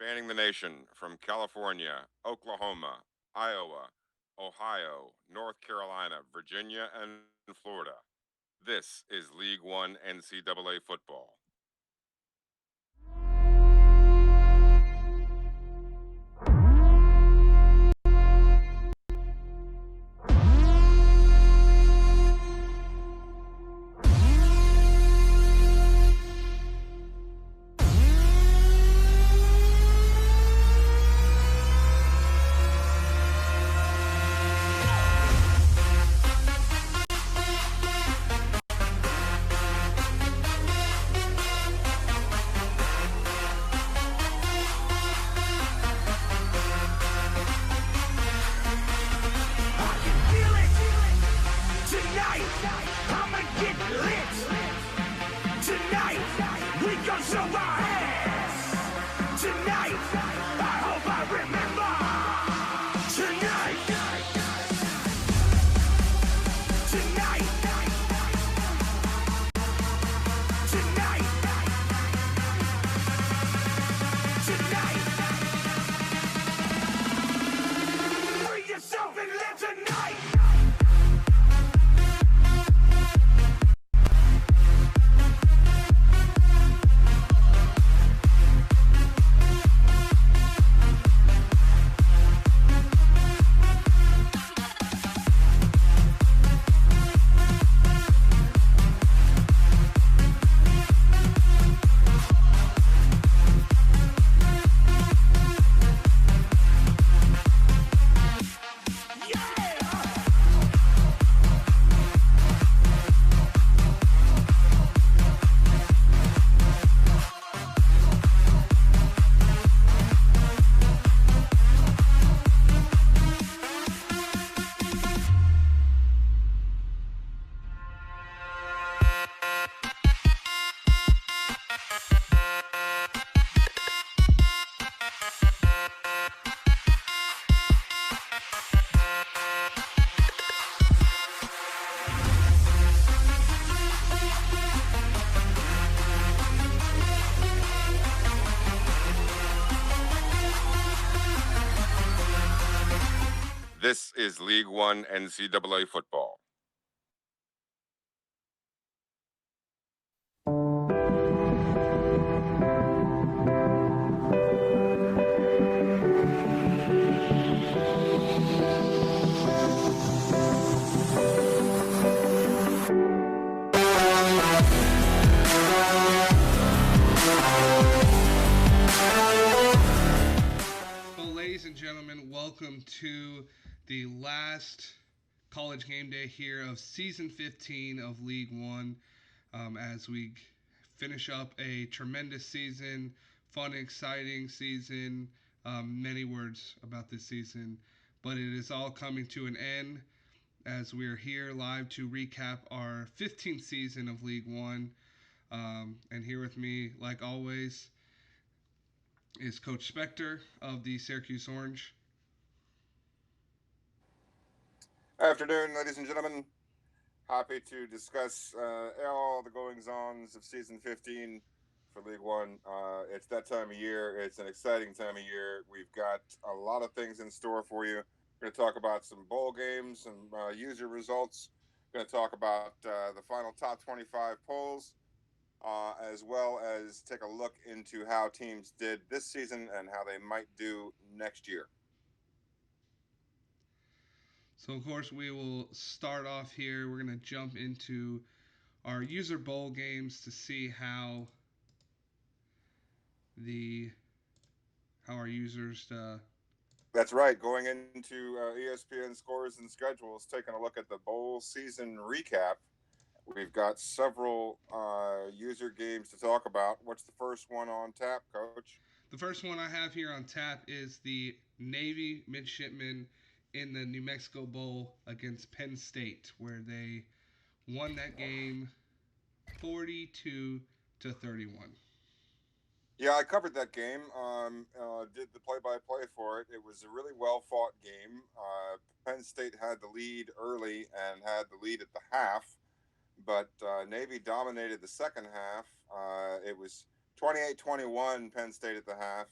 spanning the nation from California, Oklahoma, Iowa, Ohio, North Carolina, Virginia, and Florida. This is League One NCAA football. This is League One NCAA football. Well, ladies and gentlemen, welcome to the last college game day here of season 15 of League One. As we finish up a tremendous season, fun, exciting season, many words about this season, but it is all coming to an end as we're here live to recap our 15th season of League One. And here with me, like always, is Coach Spector of the Syracuse Orange. Afternoon, ladies and gentlemen. Happy to discuss all the goings-ons of season 15 for League One. It's that time of year. It's an exciting time of year. We've got a lot of things in store for you. We're going to talk about some bowl games, some user results. We're going to talk about the final top 25 polls, as well as take a look into how teams did this season and how they might do next year. So, of course, we will start off here. We're going to jump into our user bowl games to see the how our users. That's right. Going into ESPN scores and schedules, taking a look at the bowl season recap. We've got several user games to talk about. What's the first one on tap, Coach? The first one I have here on tap is the Navy midshipmen in the New Mexico Bowl against Penn State, where they won that game 42-31. Yeah, I covered that game. Did the play-by-play for it. It was a really well-fought game. Penn State had the lead early and had the lead at the half, but Navy dominated the second half. It was 28-21 Penn State at the half,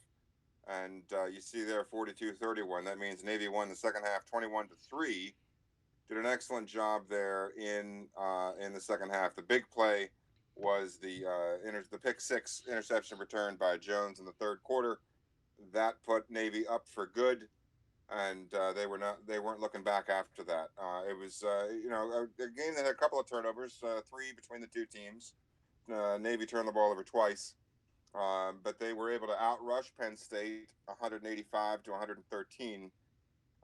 And you see there 42-31. That means Navy won the second half 21-3. Did an excellent job there in the second half. The big play was the pick six interception returned by Jones in the third quarter. That put Navy up for good, and they weren't looking back after that. It was a game that had a couple of turnovers, three between the two teams. Navy turned the ball over twice, but they were able to outrush Penn State 185 to 113,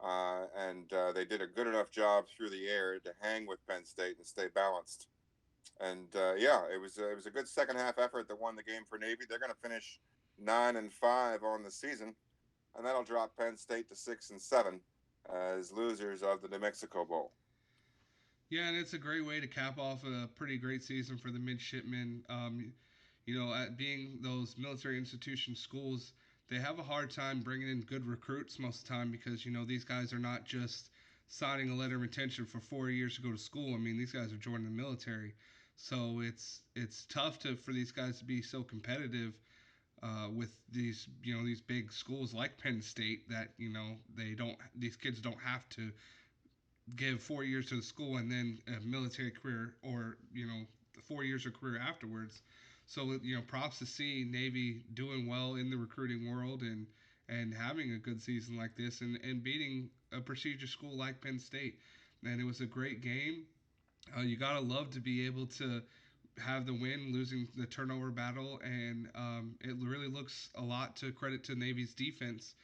and they did a good enough job through the air to hang with Penn State and stay balanced. And yeah, it was a good second half effort that won the game for Navy. They're going to finish 9-5 on the season, and that'll drop Penn State to 6-7 as losers of the New Mexico Bowl. Yeah, and it's a great way to cap off a pretty great season for the midshipmen. At being those military institution schools, they have a hard time bringing in good recruits most of the time because these guys are not just signing a letter of intention for 4 years to go to school. I mean, these guys are joining the military, so it's tough for these guys to be so competitive with these big schools like Penn State that these kids don't have to give 4 years to the school and then a military career or 4 years of career afterwards. So props to see Navy doing well in the recruiting world and having a good season like this and beating a prestigious school like Penn State. And it was a great game. You gotta love to be able to have the win, losing the turnover battle, and it really looks a lot to credit to Navy's defense.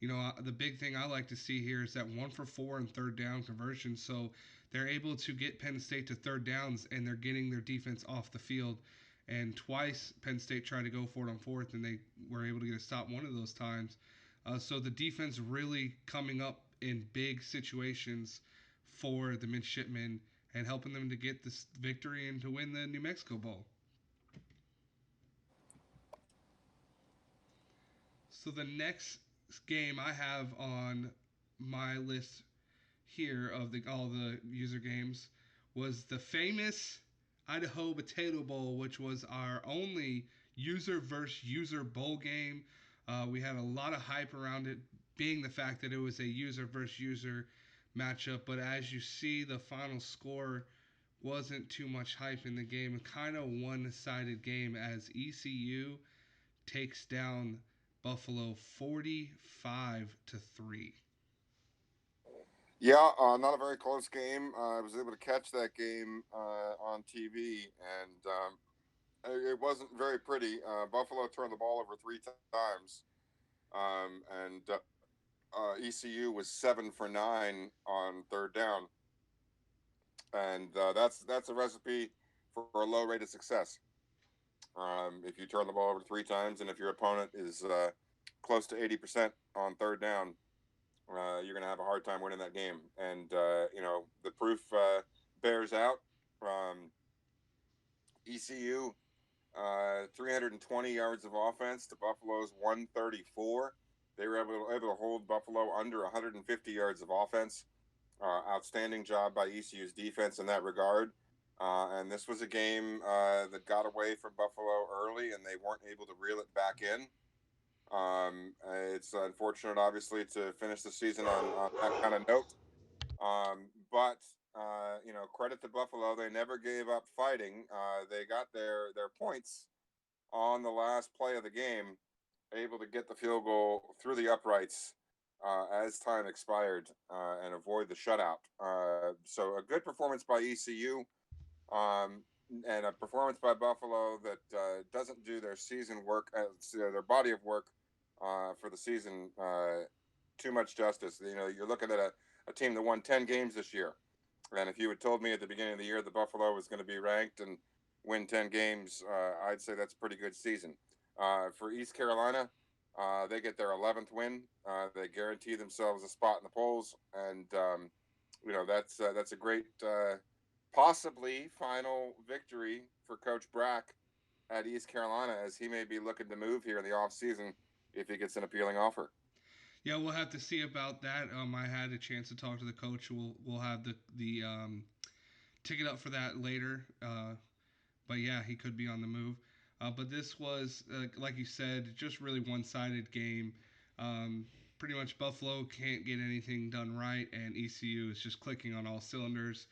The big thing I like to see here is that 1 for 4 in third down conversion. So they're able to get Penn State to third downs, and they're getting their defense off the field. And twice Penn State tried to go for it on fourth, and they were able to get a stop one of those times. So the defense really coming up in big situations for the midshipmen and helping them to get this victory and to win the New Mexico Bowl. So the next game I have on my list here of all the user games was the famous Idaho Potato Bowl, which was our only user versus user bowl game. We had a lot of hype around it, being the fact that it was a user versus user matchup. But as you see, the final score wasn't too much hype in the game. A kind of one-sided game as ECU takes down Buffalo 45-3. Yeah, not a very close game. I was able to catch that game on TV, and it wasn't very pretty. Buffalo turned the ball over three times, and ECU was 7 for 9 on third down, and that's a recipe for a low rate of success. If you turn the ball over three times, and if your opponent is close to 80% on third down, you're going to have a hard time winning that game. And the proof bears out. ECU 320 yards of offense to Buffalo's 134. They were able to hold Buffalo under 150 yards of offense. Outstanding job by ECU's defense in that regard. And this was a game that got away from Buffalo early, and they weren't able to reel it back in. It's unfortunate, obviously, to finish the season on that kind of note. But credit to Buffalo, they never gave up fighting. They got their points on the last play of the game, able to get the field goal through the uprights as time expired and avoid the shutout. So a good performance by ECU, um, and a performance by Buffalo that doesn't do their season work, their body of work for the season too much justice. You're looking at a team that won 10 games this year. And if you had told me at the beginning of the year that Buffalo was going to be ranked and win 10 games, I'd say that's a pretty good season. For East Carolina, they get their 11th win. They guarantee themselves a spot in the polls, and that's a great, possibly final victory for Coach Brack at East Carolina, as he may be looking to move here in the offseason if he gets an appealing offer. Yeah, we'll have to see about that. I had a chance to talk to the coach. We'll have the ticket up for that later. But yeah, he could be on the move. But this was, like you said, just really one-sided game. Um, Pretty much Buffalo can't get anything done right, and ECU is just clicking on all cylinders.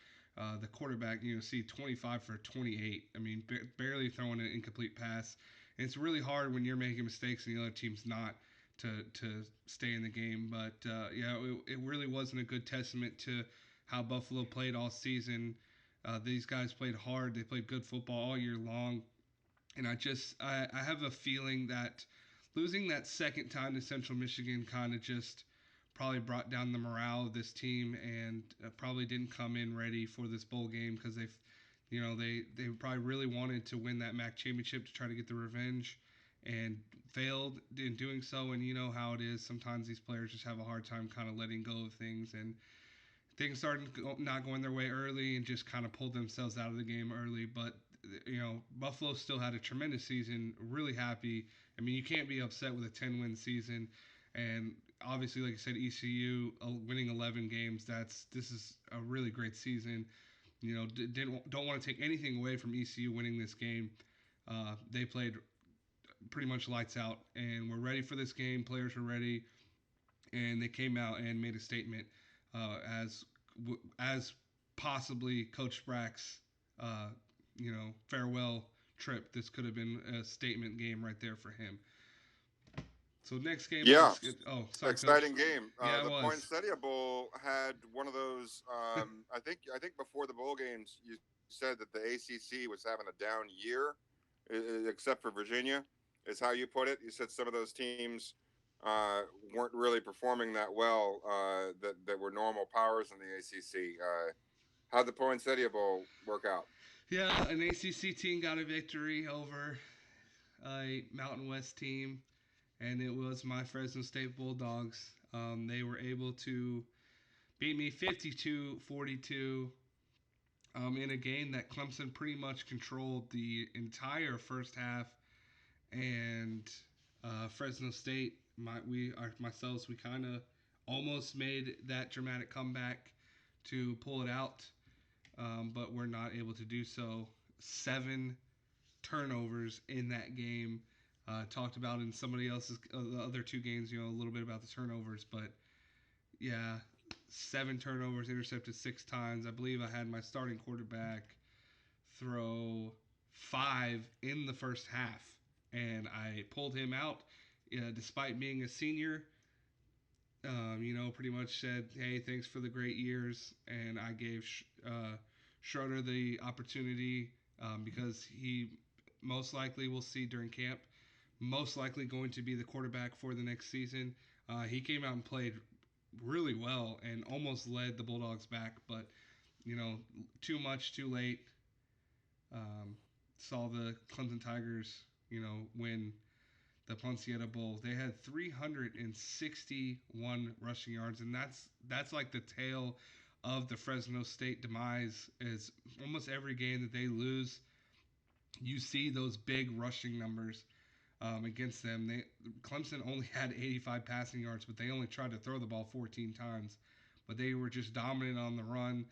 The quarterback, see 25 for 28. I mean, barely throwing an incomplete pass. And it's really hard when you're making mistakes and the other team's not to stay in the game. But yeah, it really wasn't a good testament to how Buffalo played all season. These guys played hard. They played good football all year long. And I have a feeling that losing that second time to Central Michigan kind of just probably brought down the morale of this team and probably didn't come in ready for this bowl game because they probably really wanted to win that MAC championship to try to get the revenge and failed in doing so. And you know how it is. Sometimes these players just have a hard time kind of letting go of things, and things started not going their way early and just kind of pulled themselves out of the game early. But Buffalo still had a tremendous season. Really happy. I mean, you can't be upset with a 10-win season, and obviously, like I said, ECU winning 11 games. This is a really great season. Don't want to take anything away from ECU winning this game. They played pretty much lights out, and we're ready for this game. Players were ready, and they came out and made a statement as as possibly Coach Sprack's farewell trip. This could have been a statement game right there for him. So next game we'll Yeah, just oh sorry Coach. exciting game. Yeah, it The was. Poinsettia Bowl had one of those. I think before the bowl games, you said that the ACC was having a down year, except for Virginia, is how you put it. You said some of those teams weren't really performing that well. That were normal powers in the ACC. How'd the Poinsettia Bowl work out? Yeah, an ACC team got a victory over a Mountain West team, and it was my Fresno State Bulldogs. They were able to beat me 52-42 in a game that Clemson pretty much controlled the entire first half, and Fresno State, myself, we kind of almost made that dramatic comeback to pull it out, but we're not able to do so. 7 turnovers in that game. Talked about in somebody else's the other two games, a little bit about the turnovers, but yeah, 7 turnovers, intercepted 6 times. I believe I had my starting quarterback throw 5 in the first half, and I pulled him out, despite being a senior. Pretty much said, "Hey, thanks for the great years," and I gave Schroeder the opportunity because he most likely will see during camp, most likely going to be the quarterback for the next season. He came out and played really well and almost led the Bulldogs back, but too much, too late. Saw the Clemson Tigers, win the Ponciana Bowl. They had 361 rushing yards, and that's like the tail of the Fresno State demise. Is almost every game that they lose, you see those big rushing numbers against them. Clemson only had 85 passing yards, but they only tried to throw the ball 14 times. But they were just dominant on the run.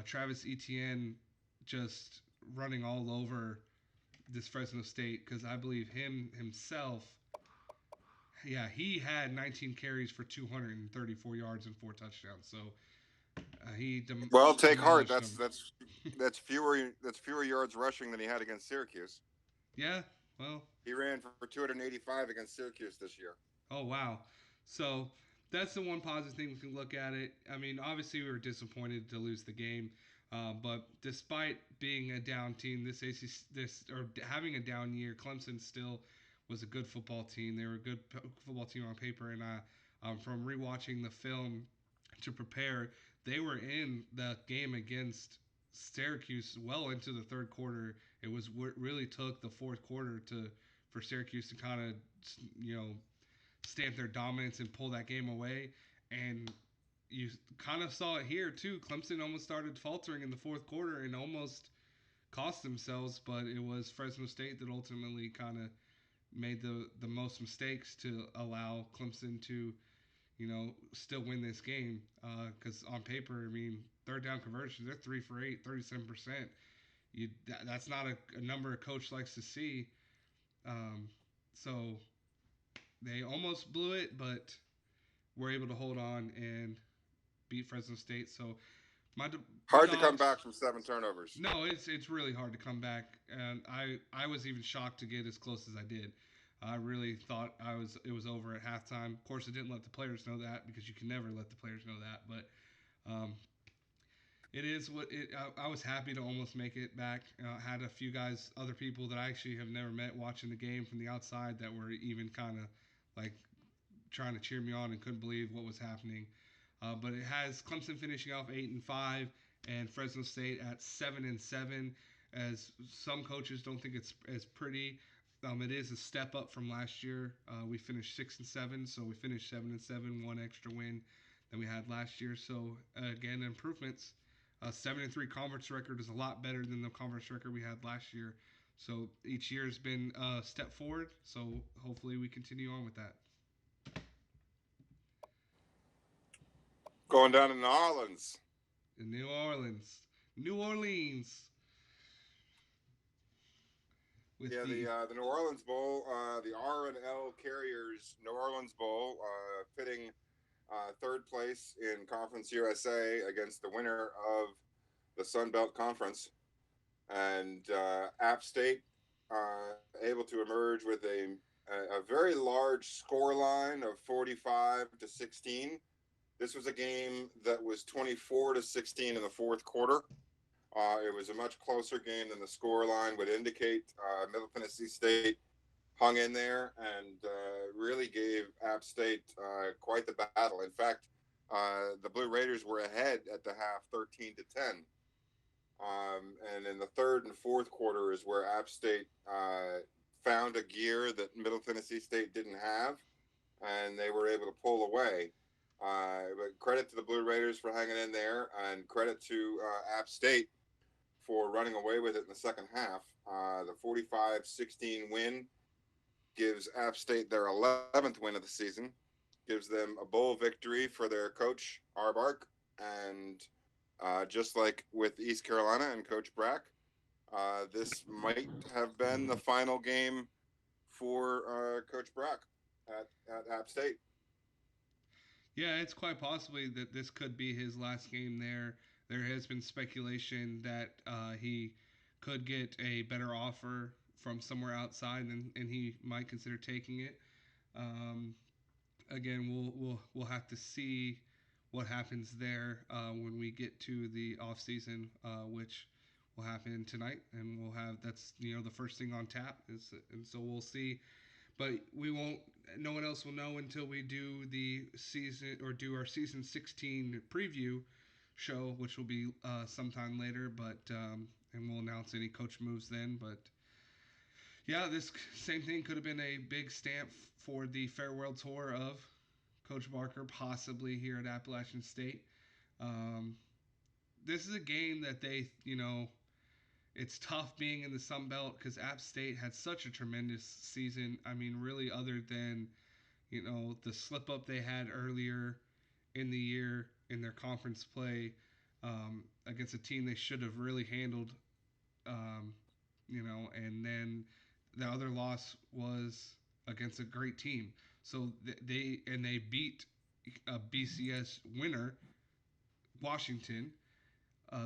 Travis Etienne just running all over this Fresno State because I believe him himself. Yeah, he had 19 carries for 234 yards and 4 touchdowns. So Well, take heart. demolished That's them. that's that's fewer yards rushing than he had against Syracuse. Yeah, well, He ran for 285 against Syracuse this year. oh wow. So that's the one positive thing we can look at it. I mean, obviously we were disappointed to lose the game, but despite being a down team, this or having a down year, Clemson still was a good football team. They were a good football team on paper, and from rewatching the film to prepare, they were in the game against Syracuse well into the third quarter. It was what really took the fourth quarter to for Syracuse to kind of you know stamp their dominance and pull that game away. And you kind of saw it here too. Clemson almost started faltering in the fourth quarter and almost cost themselves, but it was Fresno State that ultimately kind of made the most mistakes to allow Clemson to still win this game. Because on paper, I mean, third down conversions, they're 3 for 8, 37%. That's not a number a coach likes to see. So they almost blew it, but were able to hold on and beat Fresno State. So my Hard to come dogs. back from 7 turnovers. No, it's really hard to come back, and I was even shocked to get as close as I did. I really thought it was over at halftime. Of course, I didn't let the players know that because you can never let the players know that. But it is what it. I was happy to almost make it back. Had a few guys, other people that I actually have never met, watching the game from the outside that were even kind of like trying to cheer me on and couldn't believe what was happening. But it has Clemson finishing off 8-5 and Fresno State at 7-7. As some coaches don't think it's as pretty, it is a step up from last year. We finished 6-7, so we finished 7-7, one extra win than we had last year. So again, improvements. 7-3 conference record is a lot better than the conference record we had last year. So each year has been a step forward. So hopefully we continue on with that. Going down to New Orleans. In New Orleans. New Orleans. With Yeah, the New Orleans Bowl, the R&L Carriers New Orleans Bowl, pitting third place in Conference USA against the winner of the Sun Belt Conference, and App State able to emerge with a very large score line of 45-16. This was a game that was 24-16 in the fourth quarter. It was a much closer game than the score line would indicate. Middle Tennessee State hung in there and really gave App State quite the battle. In fact, the Blue Raiders were ahead at the half, 13-10. And in the third and fourth quarter is where App State found a gear that Middle Tennessee State didn't have, and they were able to pull away. But credit to the Blue Raiders for hanging in there, and credit to App State for running away with it in the second half. The 45-16 win gives App State their 11th win of the season, gives them a bowl victory for their coach, Arbark, and just like with East Carolina and Coach Brack, this might have been the final game for Coach Brack at App State. Yeah, it's quite possibly that this could be his last game there. There has been speculation that he could get a better offer from somewhere outside, and he might consider taking it. Um, Again, we'll have to see what happens there when we get to the off season, which will happen tonight, and we'll have that's the first thing on tap is, and so we'll see. But we won't. No one else will know until we do the season or do our season 16 preview show, which will be sometime later. But and we'll announce any coach moves then. But yeah, this same thing could have been a big stamp for the farewell tour of Coach Barker, possibly here at Appalachian State. Um, this is a game that it's tough being in the Sun Belt because App State had such a tremendous season. I mean, really, other than the slip up they had earlier in the year in their conference play against a team they should have really handled. Um, and then the other loss was against a great team. So they beat a BCS winner, Washington,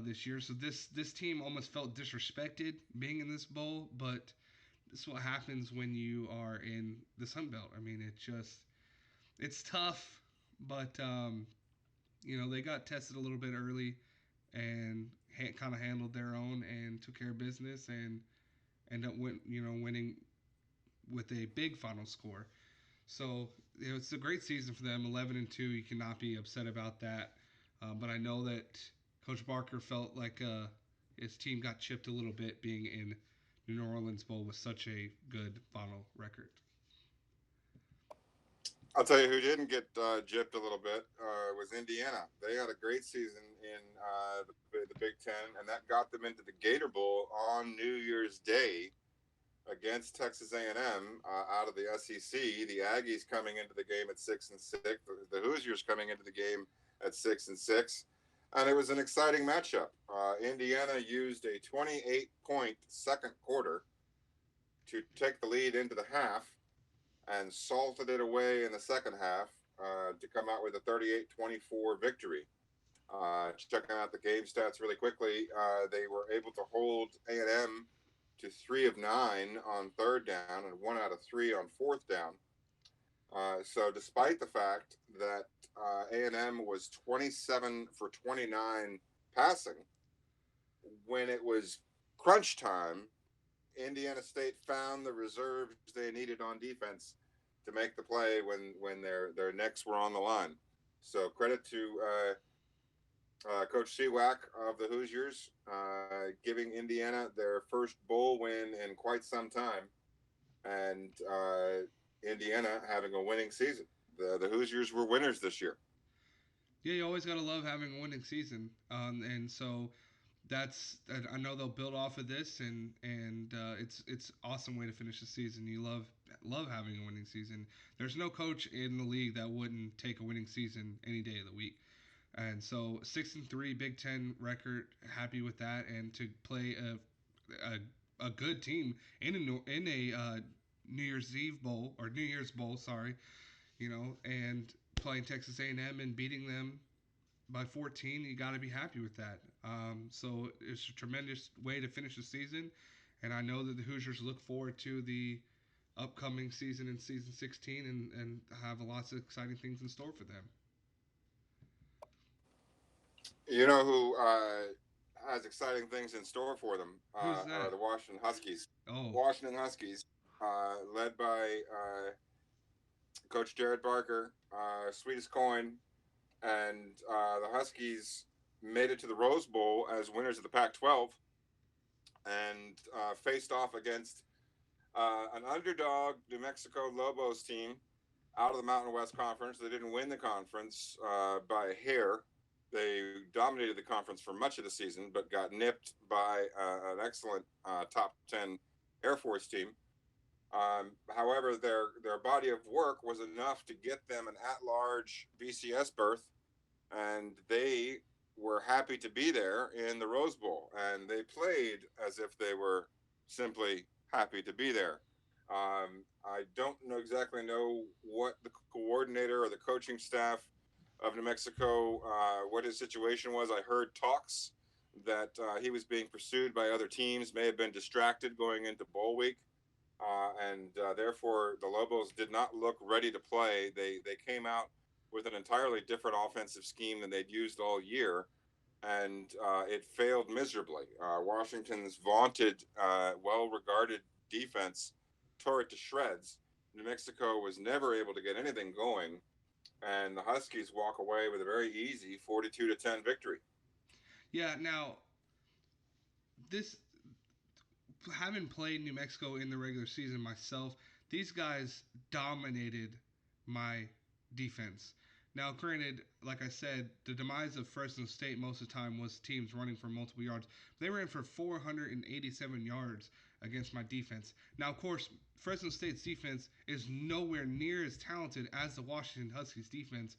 this year. So this team almost felt disrespected being in this bowl, but this is what happens when you are in the Sun Belt. I mean, it's tough, but they got tested a little bit early and kind of handled their own and took care of business and end up winning with a big final score. So it's a great season for them, 11-2. You cannot be upset about that. But I know that Coach Barker felt like his team got chipped a little bit being in the New Orleans Bowl with such a good final record. I'll tell you who didn't get gypped a little bit was Indiana. They had a great season in the Big Ten, and that got them into the Gator Bowl on New Year's Day against Texas A&M out of the SEC. The Aggies coming into the game at 6-6. The Hoosiers coming into the game at 6-6, and it was an exciting matchup. Indiana used a 28-point second quarter to take the lead into the half, and salted it away in the second half to come out with a 38-24 victory. Checking out the game stats really quickly, they were able to hold A&M to 3 of 9 on third down and 1 out of 3 on fourth down. So despite the fact that A&M was 27 for 29 passing, when it was crunch time, Indiana State found the reserves they needed on defense to make the play when their necks were on the line. So credit to Coach Seawack of the Hoosiers, giving Indiana their first bowl win in quite some time, and Indiana having a winning season. The Hoosiers were winners this year. Yeah, you always gotta love having a winning season, and so that's I know they'll build off of this, and it's awesome way to finish the season. You love having a winning season. There's no coach in the league that wouldn't take a winning season any day of the week. And so 6-3 Big Ten record, happy with that, and to play a good team in a New Year's Eve bowl or New Year's bowl, sorry, and playing Texas A&M and beating them by 14, you got to be happy with that. So it's a tremendous way to finish the season, and I know that the Hoosiers look forward to the upcoming season in season 16 and have lots of exciting things in store for them. You know who has exciting things in store for them Who's are that? the Washington Huskies. Oh, Washington Huskies, led by Coach Jared Barker, sweetest coin, and the Huskies made it to the Rose Bowl as winners of the Pac-12 and faced off against an underdog New Mexico Lobos team out of the Mountain West Conference. They didn't win the conference by a hair. They dominated the conference for much of the season, but got nipped by an excellent top 10 Air Force team. However, their body of work was enough to get them an at-large BCS berth, and they were happy to be there in the Rose Bowl, and they played as if they were simply happy to be there. I don't know exactly know what the coordinator or the coaching staff of New Mexico, what his situation was. I heard talks that he was being pursued by other teams, may have been distracted going into bowl week, and therefore the Lobos did not look ready to play. They came out with an entirely different offensive scheme than they'd used all year, and it failed miserably. Washington's vaunted, well-regarded defense tore it to shreds. New Mexico was never able to get anything going, and the Huskies walk away with a very easy 42-10 victory. yeah. Now this having played New Mexico in the regular season myself, these guys dominated my defense. Now, granted, like I said, the demise of Fresno State most of the time was teams running for multiple yards. They ran for 487 yards against my defense. Now, of course, Fresno State's defense is nowhere near as talented as the Washington Huskies defense,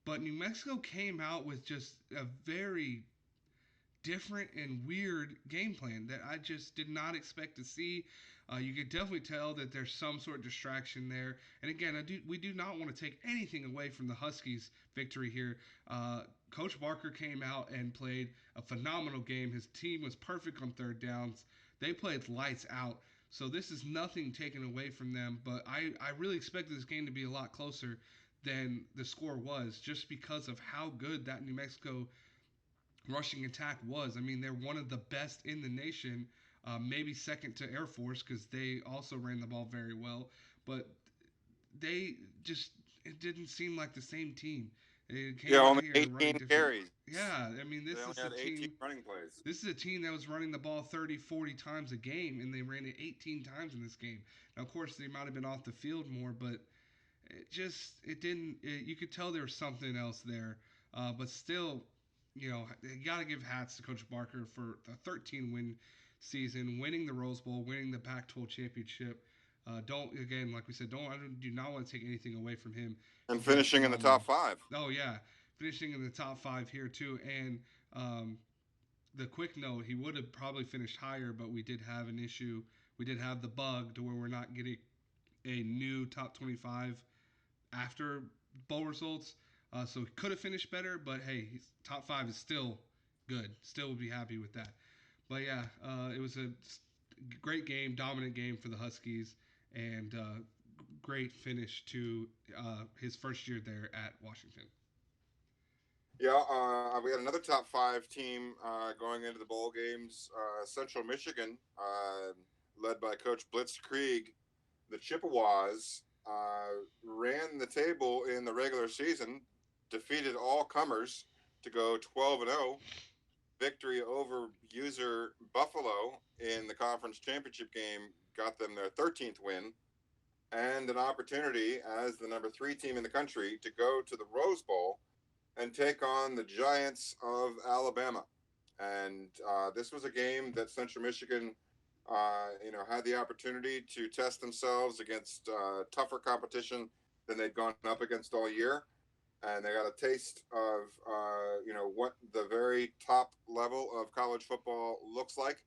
but New Mexico came out with just a very different and weird game plan that I just did not expect to see. You could definitely tell that there's some sort of distraction there. And again, we do not want to take anything away from the Huskies' victory here. Coach Barker came out and played a phenomenal game. His team was perfect on third downs. They played lights out. So this is nothing taken away from them. But I really expected this game to be a lot closer than the score was just because of how good that New Mexico rushing attack was. I mean, they're one of the best in the nation, maybe second to Air Force because they also ran the ball very well. But they just it didn't seem like the same team. It Yeah, came out only here running 18 different. carries. Yeah, I mean, They only had 18 running plays. this is a team that was running the ball 30, 40 times a game, and they ran it 18 times in this game. Now, of course, they might have been off the field more, but it didn't. You could tell there was something else there, but still, you got to give hats to Coach Barker for a 13 win season, winning the Rose Bowl, winning the Pac-12 championship. Don't again, like we said, I do not want to take anything away from him. And He did finishing in the top phenomenal. five. Oh yeah, finishing in the top five here too, and the quick note, he would have probably finished higher, but we did have an issue. We did have the bug to where we're not getting a new top 25 after bowl results. So he could have finished better, but hey, top five is still good. Still would be happy with that. But yeah, it was a great game, dominant game for the Huskies, and great finish to his first year there at Washington. Yeah, we had another top five team going into the bowl games. Central Michigan, led by Coach Blitzkrieg, the Chippewas ran the table in the regular season, defeated all comers to go 12-0. Victory over user Buffalo in the conference championship game got them their 13th win and an opportunity as the number 3 team in the country to go to the Rose Bowl and take on the Giants of Alabama. And this was a game that Central Michigan, had the opportunity to test themselves against tougher competition than they'd gone up against all year, and they got a taste of, what the very top level of college football looks like.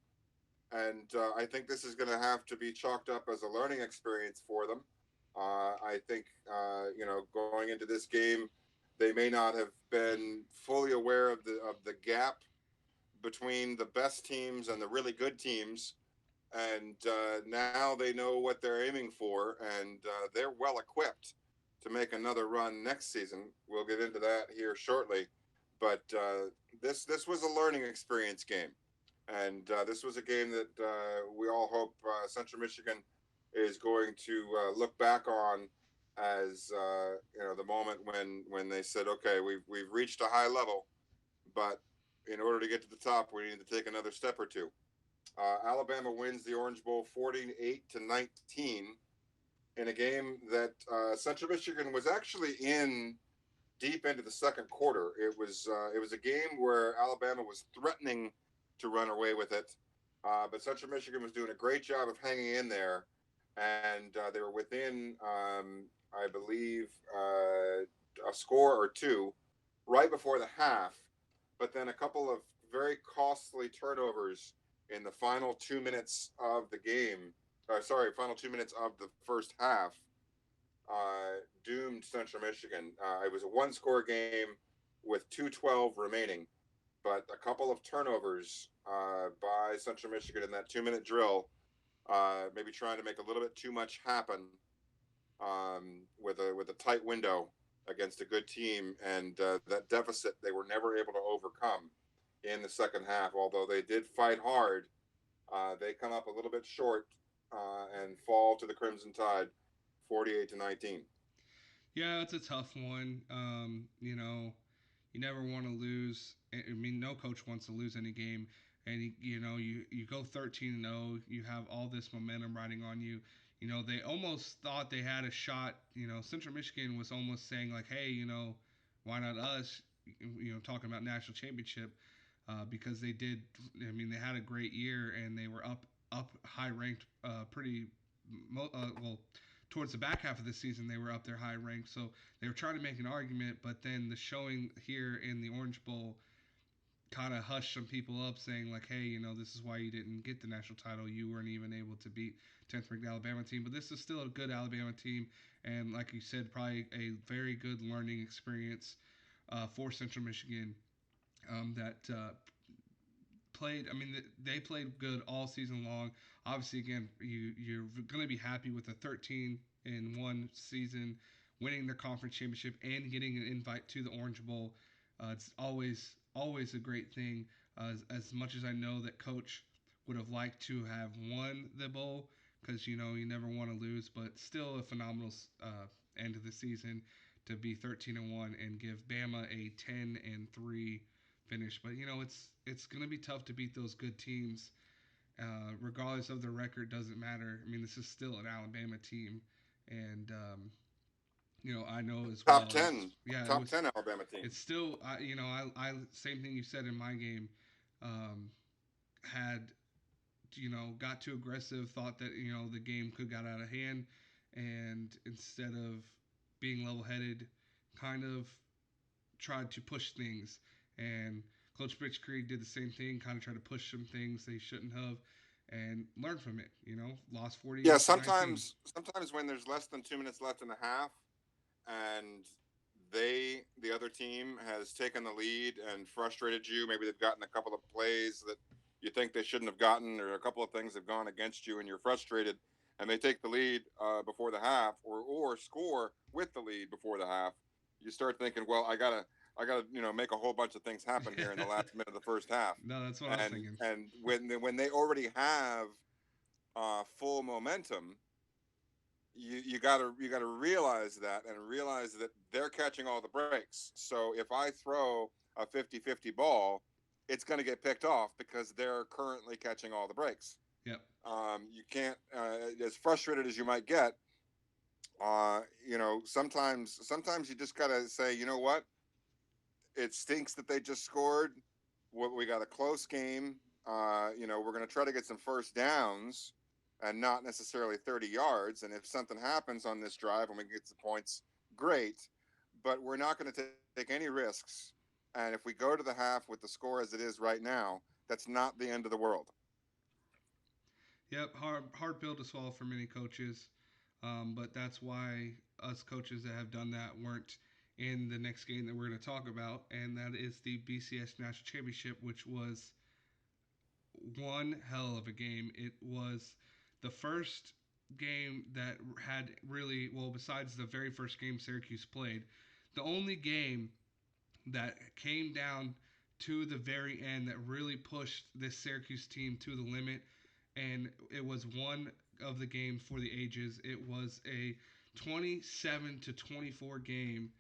And I think this is going to have to be chalked up as a learning experience for them. I think, going into this game, they may not have been fully aware of the gap between the best teams and the really good teams, and now they know what they're aiming for, and they're well equipped to make another run next season. We'll get into that here shortly, but this was a learning experience game, and this was a game that we all hope Central Michigan is going to look back on as the moment when they said, okay, we've reached a high level, but in order to get to the top, we need to take another step or two. Alabama wins the Orange Bowl 48-19 in a game that Central Michigan was actually in deep into the second quarter. It was a game where Alabama was threatening to run away with it, but Central Michigan was doing a great job of hanging in there, and they were within, I believe, a score or two right before the half, but then a couple of very costly turnovers in the final 2 minutes of the game. Final 2 minutes of the first half doomed Central Michigan. It was a one-score game with 2:12 remaining, but a couple of turnovers by Central Michigan in that 2-minute drill, maybe trying to make a little bit too much happen with a tight window against a good team, and that deficit they were never able to overcome in the second half. Although they did fight hard, they come up a little bit short and fall to the Crimson Tide, 48-19. Yeah, it's a tough one. You never want to lose. I mean, no coach wants to lose any game. And you go 13-0. You have all this momentum riding on you. They almost thought they had a shot. Central Michigan was almost saying like, hey, why not us? Talking about national championship because they did. I mean, they had a great year and they were up high ranked, pretty well towards the back half of the season they were up there high ranked, so they were trying to make an argument, but then the showing here in the Orange Bowl kind of hushed some people up, saying like, hey, this is why you didn't get the national title. You weren't even able to beat 10th ranked Alabama team, but this is still a good Alabama team, and like you said, probably a very good learning experience for Central Michigan that played. I mean, they played good all season long. Obviously, again, you're going to be happy with a 13-1 season, winning their conference championship and getting an invite to the Orange Bowl. It's always a great thing. As much as I know that Coach would have liked to have won the bowl, because you never want to lose, but still a phenomenal end of the season to be 13-1 and give Bama a 10-3 finish. But it's going to be tough to beat those good teams, regardless of the record. Doesn't matter. I mean, this is still an Alabama team, and I know as Top well. It's 10, yeah, it top was. 10 Alabama team. It's still I same thing you said in my game. Um, had got too aggressive, thought that the game could got out of hand, and instead of being level headed, kind of tried to push things. And Coach Blitzkrieg did the same thing, kind of tried to push some things they shouldn't have, and learn from it. Lost Yeah, 48-19. sometimes when there's less than 2 minutes left in the half, and the other team has taken the lead and frustrated you. Maybe they've gotten a couple of plays that you think they shouldn't have gotten, or a couple of things have gone against you, and you're frustrated. And they take the lead before the half, or score with the lead before the half. You start thinking, well, I gotta make a whole bunch of things happen here in the last minute of the first half. No, that's what I was And thinking. when they already have full momentum, you gotta realize that, and realize that they're catching all the breaks. So if I throw a 50-50 ball, it's going to get picked off because they're currently catching all the breaks. Yep. You can't, as frustrated as you might get, sometimes you just gotta say, you know what, it stinks that they just scored. We got a close game. We're going to try to get some first downs and not necessarily 30 yards. And if something happens on this drive and we get some points, great. But we're not going to take any risks. And if we go to the half with the score as it is right now, that's not the end of the world. Yep. Hard pill to swallow for many coaches, but that's why us coaches that have done that weren't in the next game that we're going to talk about, and that is the BCS National Championship, which was one hell of a game. It was the first game that had really, well, besides the very first game Syracuse played, the only game that came down to the very end that really pushed this Syracuse team to the limit. And it was one of the games for the ages. It was a 27-24 game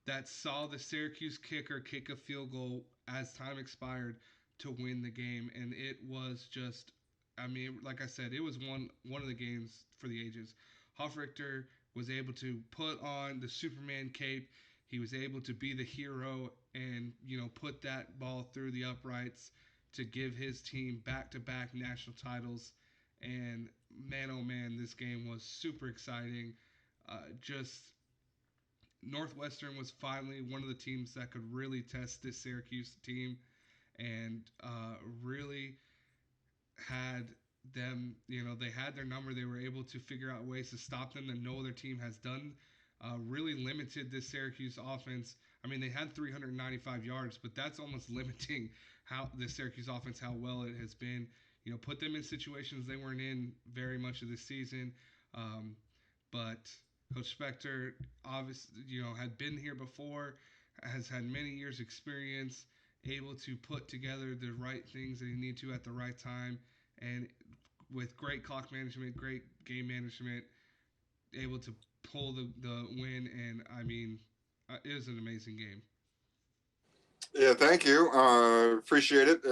that saw the Syracuse kicker kick a field goal as time expired to win the game, and it was just, I mean, like I said, it was one of the games for the ages. Hofrichter was able to put on the Superman cape. He was able to be the hero and put that ball through the uprights to give his team back-to-back national titles. And man, oh man, this game was super exciting. Just Northwestern was finally one of the teams that could really test this Syracuse team and really had them, they had their number. They were able to figure out ways to stop them that no other team has done. Really limited this Syracuse offense. I mean, they had 395 yards, but that's almost limiting how the Syracuse offense, how well it has been. Put them in situations they weren't in very much of this season. But Coach Spector, obviously, had been here before, has had many years' experience, able to put together the right things that he need to at the right time, and with great clock management, great game management, able to pull the win. And I mean, it was an amazing game. Yeah, thank you. Appreciate it.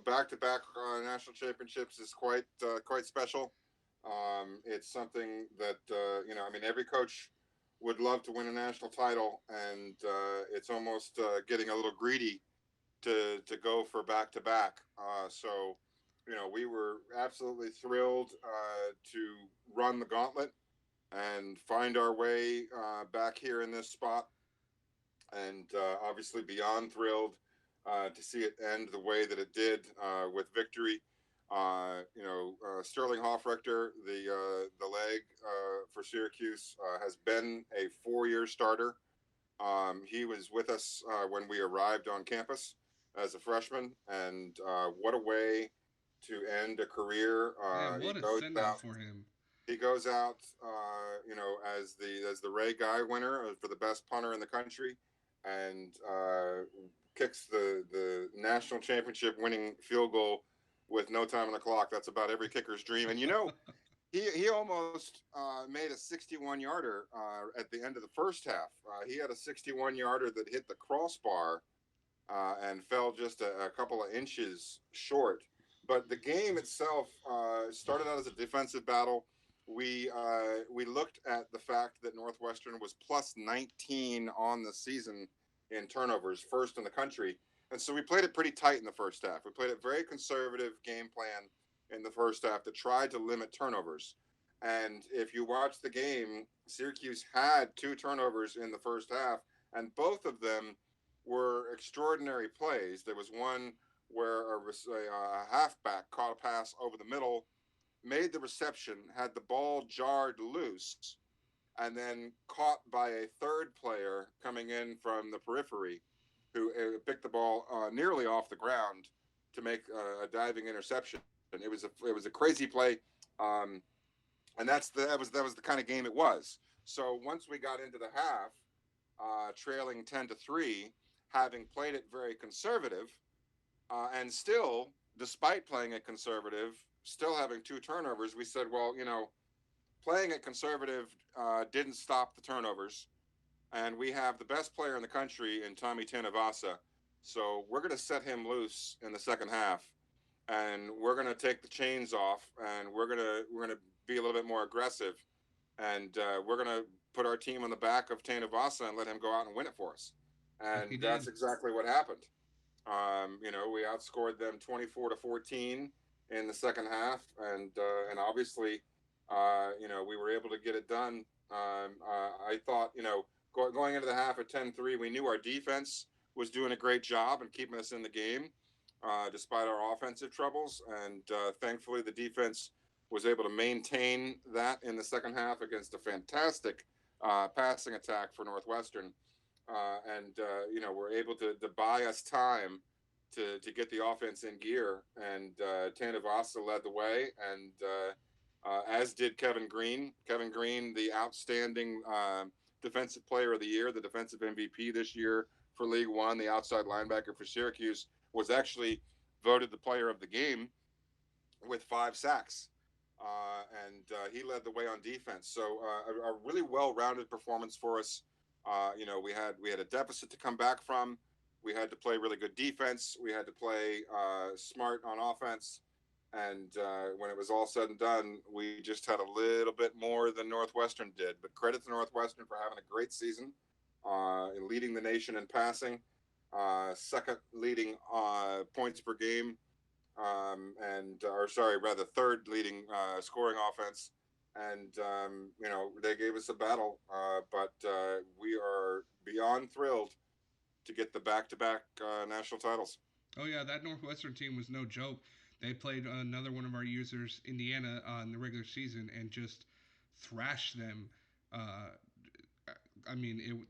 Back to back national championships is quite special. It's something that I mean, every coach would love to win a national title, and it's almost getting a little greedy to go for back to back. So, we were absolutely thrilled to run the gauntlet and find our way back here in this spot, and obviously beyond thrilled to see it end the way that it did with victory. Sterling Hofrechter, the leg for Syracuse, has been a 4-year starter. He was with us when we arrived on campus as a freshman, and what a way to end a career. Man, what a send off for him. He goes out, as the Ray Guy winner for the best punter in the country, and kicks the national championship winning field goal with no time on the clock. That's about every kicker's dream. And he almost made a 61 yarder at the end of the first half. He had a 61 yarder that hit the crossbar and fell just a couple of inches short. But the game itself started out as a defensive battle. We looked at the fact that Northwestern was plus 19 on the season in turnovers, first in the country, and so we played it pretty tight in the first half. We played a very conservative game plan in the first half that tried to limit turnovers. And if you watch the game, Syracuse had 2 turnovers in the first half, and both of them were extraordinary plays. There was one where a halfback caught a pass over the middle, made the reception, had the ball jarred loose, and then caught by a third player coming in from the periphery, who picked the ball nearly off the ground to make a diving interception. It was a crazy play, um, and that was the kind of game it was. So once we got into the half, trailing 10-3, having played it very conservative, and still, despite playing it conservative, still having two turnovers, we said, well, playing it conservative didn't stop the turnovers, and we have the best player in the country in Tommy Tanavasa. So we're going to set him loose in the second half, and we're going to take the chains off, and we're going to be a little bit more aggressive, and we're going to put our team on the back of Tanavasa and let him go out and win it for us. And he And did. that's exactly what happened. We outscored them 24-14 in the second half, and obviously, we were able to get it done. I thought, going into the half at 10-3, we knew our defense was doing a great job and keeping us in the game, despite our offensive troubles. And thankfully, the defense was able to maintain that in the second half against a fantastic passing attack for Northwestern, we're able to buy us time to get the offense in gear. And Tanavasa led the way, and as did Kevin Green. Kevin Green, the outstanding defensive player of the year, the defensive MVP this year for League One, the outside linebacker for Syracuse, was actually voted the player of the game with 5 sacks. He led the way on defense. So a really well-rounded performance for us. We had a deficit to come back from. We had to play really good defense. We had to play smart on offense. And when it was all said and done, we just had a little bit more than Northwestern did. But credit to Northwestern for having a great season, leading the nation in passing, second leading points per game, or sorry, rather third leading scoring offense, and they gave us a battle, but we are beyond thrilled to get the back-to-back national titles. Oh yeah, that Northwestern team was no joke. They played another one of our users, Indiana, in the regular season and just thrashed them. Uh, I mean,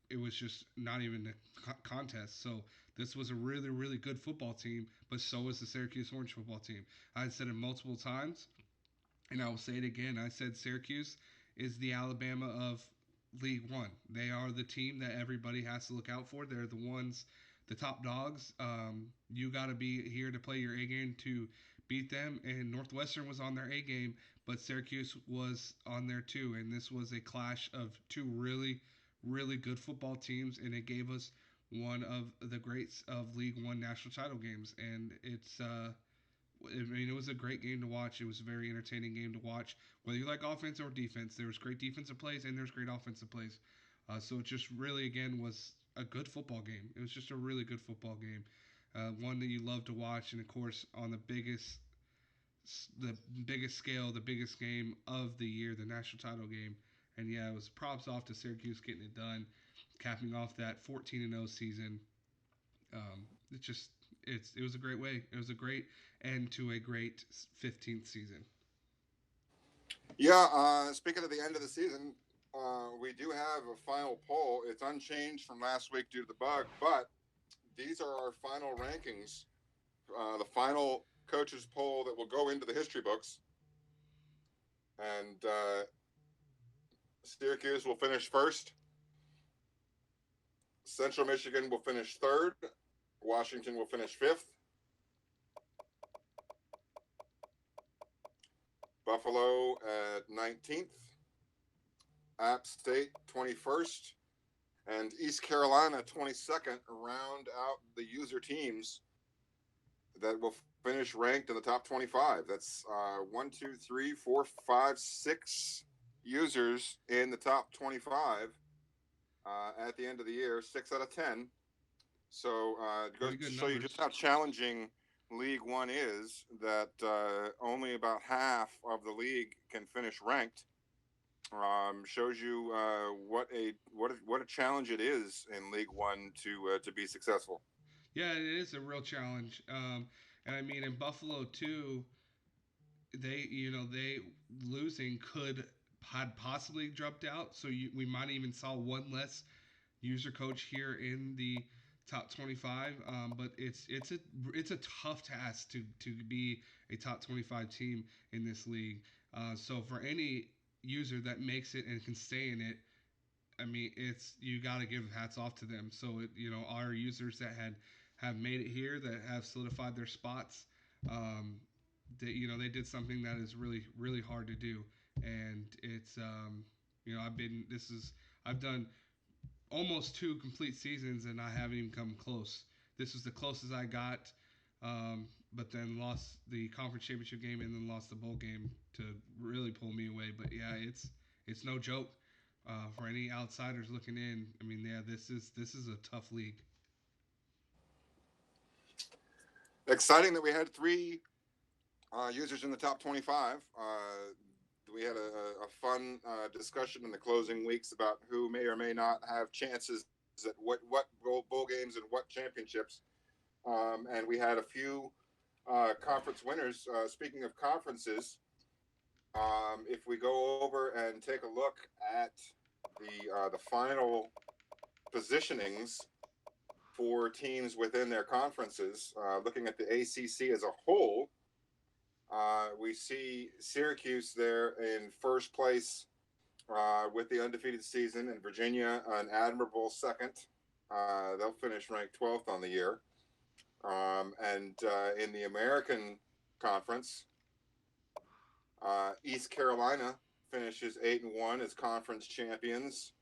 it was just not even a contest. So this was a really really good football team, but so was the Syracuse Orange football team. I said it multiple times, and I will say it again. I said Syracuse is the Alabama of League One. They are the team that everybody has to look out for. They're the ones, the top dogs. You got to be here to play your A game to beat them. And Northwestern was on their A game, but Syracuse was on there too. And this was a clash of two really, really good football teams, and it gave us one of the greats of League One national title games. And I mean, it was a great game to watch. It was a very entertaining game to watch. Whether you like offense or defense, there was great defensive plays and there's great offensive plays. So it just really, again, was a good football game. It was just a really good football game, one that you love to watch, and of course, on the biggest scale, the biggest game of the year, the national title game. And yeah, it was props off to Syracuse getting it done, capping off that 14-0 season. It just it was a great way. It was a great end to a great 15th season. Yeah, speaking of the end of the season, we do have a final poll. It's unchanged from last week due to the bug, but these are our final rankings. The final coaches poll that will go into the history books, and Syracuse will finish first. Central Michigan will finish third. Washington will finish fifth. Buffalo at 19th. App State 21st. And East Carolina 22nd round out the user teams that will finish ranked in the top 25. That's 1, 2, 3, 4, 5, 6 users in the top 25 at the end of the year, 6 out of 10. So it goes Pretty to good show you just numbers. how challenging League One is. That only about half of the league can finish ranked. Shows you what a challenge it is in League One to be successful. Yeah, it is a real challenge. And I mean, in Buffalo too, they losing could had possibly dropped out. So we might even saw one less user coach here in the top 25. But it's a tough task to be a top 25 team in this league. So for any user that makes it and can stay in it, I mean, it's you got to give hats off to them. So our users that have made it here, that have solidified their spots, they did something that is really really hard to do, and it's I've done almost two complete seasons, and I haven't even come close. This was the closest I got, but then lost the conference championship game and then lost the bowl game to really pull me away. But yeah, it's no joke for any outsiders looking in. I mean, yeah, this is a tough league. Exciting that we had three users in the top 25. We had a fun discussion in the closing weeks about who may or may not have chances at what bowl games and what championships. And we had a few conference winners. Speaking of conferences, if we go over and take a look at the final positionings for teams within their conferences, looking at the ACC as a whole, we see Syracuse there in first place with the undefeated season, and Virginia an admirable second. They'll finish ranked 12th on the year. And in the American Conference, East Carolina finishes 8-1 as conference champions,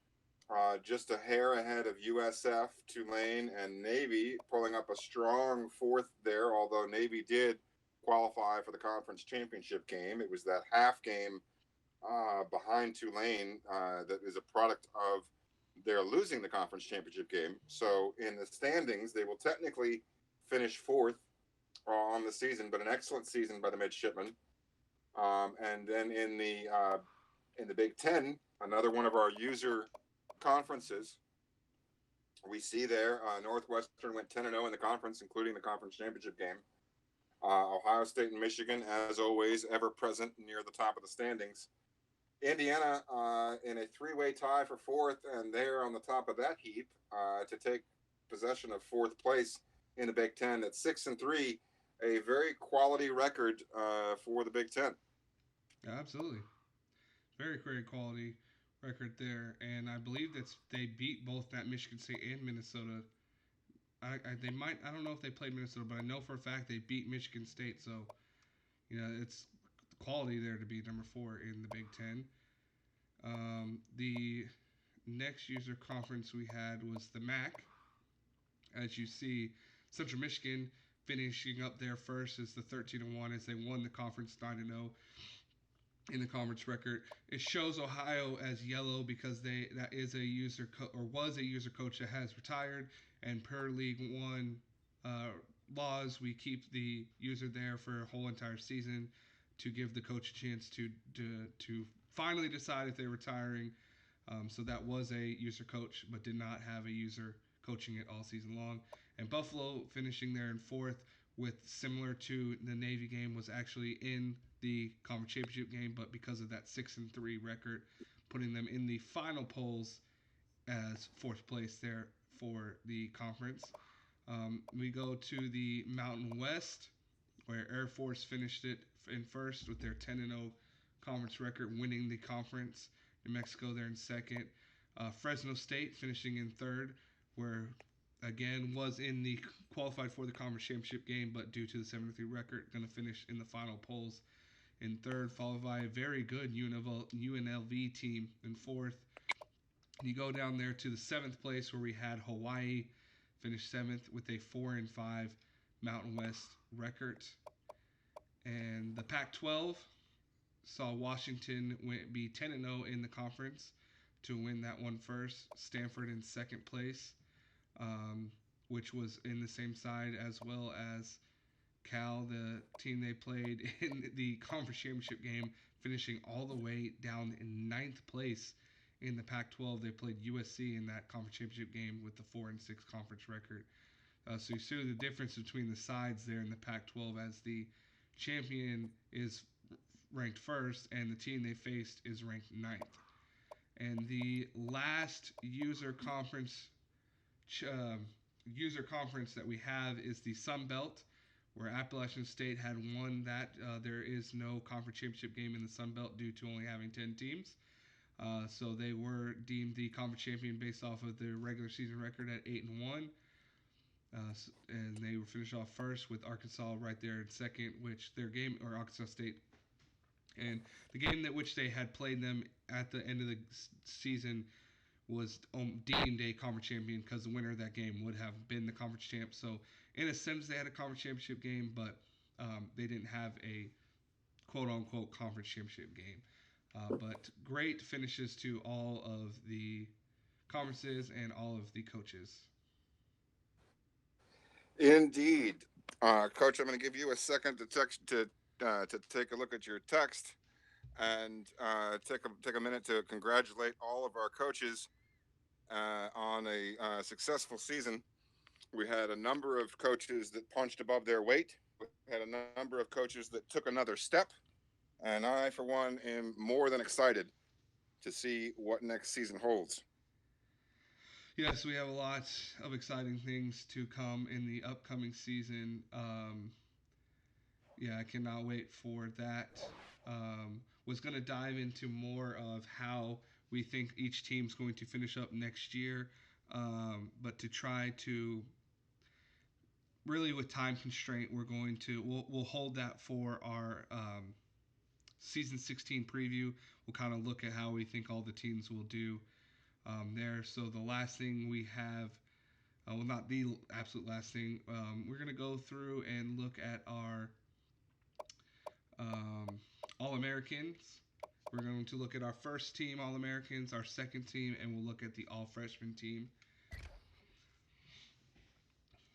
just a hair ahead of USF, Tulane, and Navy, pulling up a strong fourth there. Although Navy did qualify for the conference championship game, it was that half game behind Tulane that is a product of their losing the conference championship game. So in the standings, they will technically finish fourth on the season, but an excellent season by the midshipmen. And then in the Big Ten, another one of our user conferences, we see there Northwestern went 10-0 in the conference, including the conference championship game. Ohio State and Michigan, as always, ever present near the top of the standings. Indiana in a three-way tie for fourth, and they're on the top of that heap to take possession of fourth place in the Big Ten at 6-3, a very quality record for the Big Ten. Yeah, absolutely, very great quality record there, and I believe they beat both that Michigan State and Minnesota. They might. I don't know if they played Minnesota, but I know for a fact they beat Michigan State. So it's quality there to be number 4 in the Big Ten. The next user conference we had was the MAC. As you see, Central Michigan finishing up there first as the 13-1 as they won the conference 9-0 in the conference record. It shows Ohio as yellow because that is a user or was a user coach that has retired, and per League1 laws, we keep the user there for a whole entire season to give the coach a chance to finally decide if they're retiring. So that was a user coach, but did not have a user coaching it all season long. And Buffalo finishing there in fourth, with similar to the Navy game, was actually in the conference championship game, but because of that 6-3 record, putting them in the final polls as fourth place there for the conference. We go to the Mountain West, where Air Force finished it in first with their 10-0 conference record, winning the conference. New Mexico there in second. Fresno State finishing in third, where again was in the qualified for the conference championship game, but due to the 7-3 record, going to finish in the final polls in third, followed by a very good UNLV team in fourth. You go down there to the seventh place, where we had Hawaii finish seventh with a 4-5 Mountain West record. And the Pac-12 saw Washington be 10-0 in the conference to win that one first. Stanford in second place, which was in the same side as well as Cal, the team they played in the conference championship game, finishing all the way down in ninth place in the Pac-12. They played USC in that conference championship game with the 4-6 conference record So you see the difference between the sides there in the Pac-12, as the champion is ranked first and the team they faced is ranked ninth. And the last um, user conference that we have is the Sun Belt, where Appalachian State had won that. There is no conference championship game in the Sun Belt due to only having 10 teams. So they were deemed the conference champion based off of their regular season record at 8-1. And they were finished off first with Arkansas right there in second, which their game, or Arkansas State, and the game that which they had played them at the end of the season was deemed a conference champion because the winner of that game would have been the conference champ. So in a sense, they had a conference championship game, but they didn't have a quote unquote conference championship game. But great finishes to all of the conferences and all of the coaches. Indeed, Coach. I'm going to give you a second to take a look at your text and take a minute to congratulate all of our coaches on a successful season. We had a number of coaches that punched above their weight. We had a number of coaches that took another step. And I, for one, am more than excited to see what next season holds. Yes, we have a lot of exciting things to come in the upcoming season. Yeah, I cannot wait for that. Was going to dive into more of how we think each team's going to finish up next year, but to try to really with time constraint, we'll hold that for our season 16 preview. We'll kind of look at how we think all the teams will do there. So the last thing we have, well, not the absolute last thing, we're going to go through and look at our All Americans. We're going to look at our first team All Americans, our second team, and we'll look at the All Freshman team.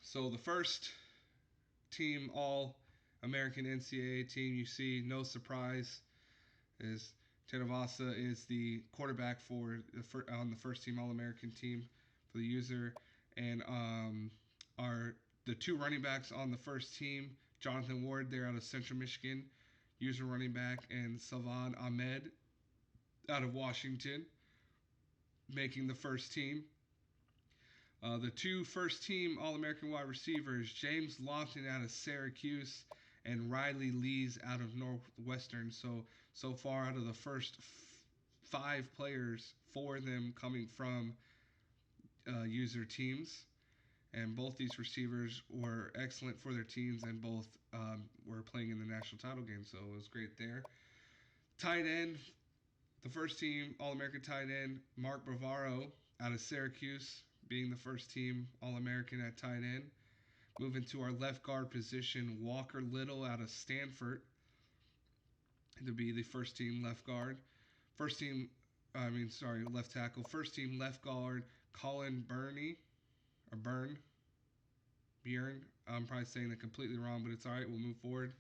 So the first team All American NCAA team, you see, no surprise, is Tenavasa is the quarterback on the first team All American team for the user, and are the two running backs on the first team. Jonathan Ward, there out of Central Michigan, user running back, and Salvan Ahmed out of Washington, making the first team. The two first team All American wide receivers, James Lofton out of Syracuse and Riley Lees out of Northwestern. So far, out of the first five players, four of them coming from user teams. And both these receivers were excellent for their teams, and both were playing in the national title game, so it was great there. Tight end, the first team All-American tight end, Mark Bavaro out of Syracuse, being the first team All-American at tight end. Moving to our left guard position, Walker Little out of Stanford to be the first team left guard. Left tackle. First team left guard, Colin Byrne. I'm probably saying that completely wrong, but it's all right. We'll move forward.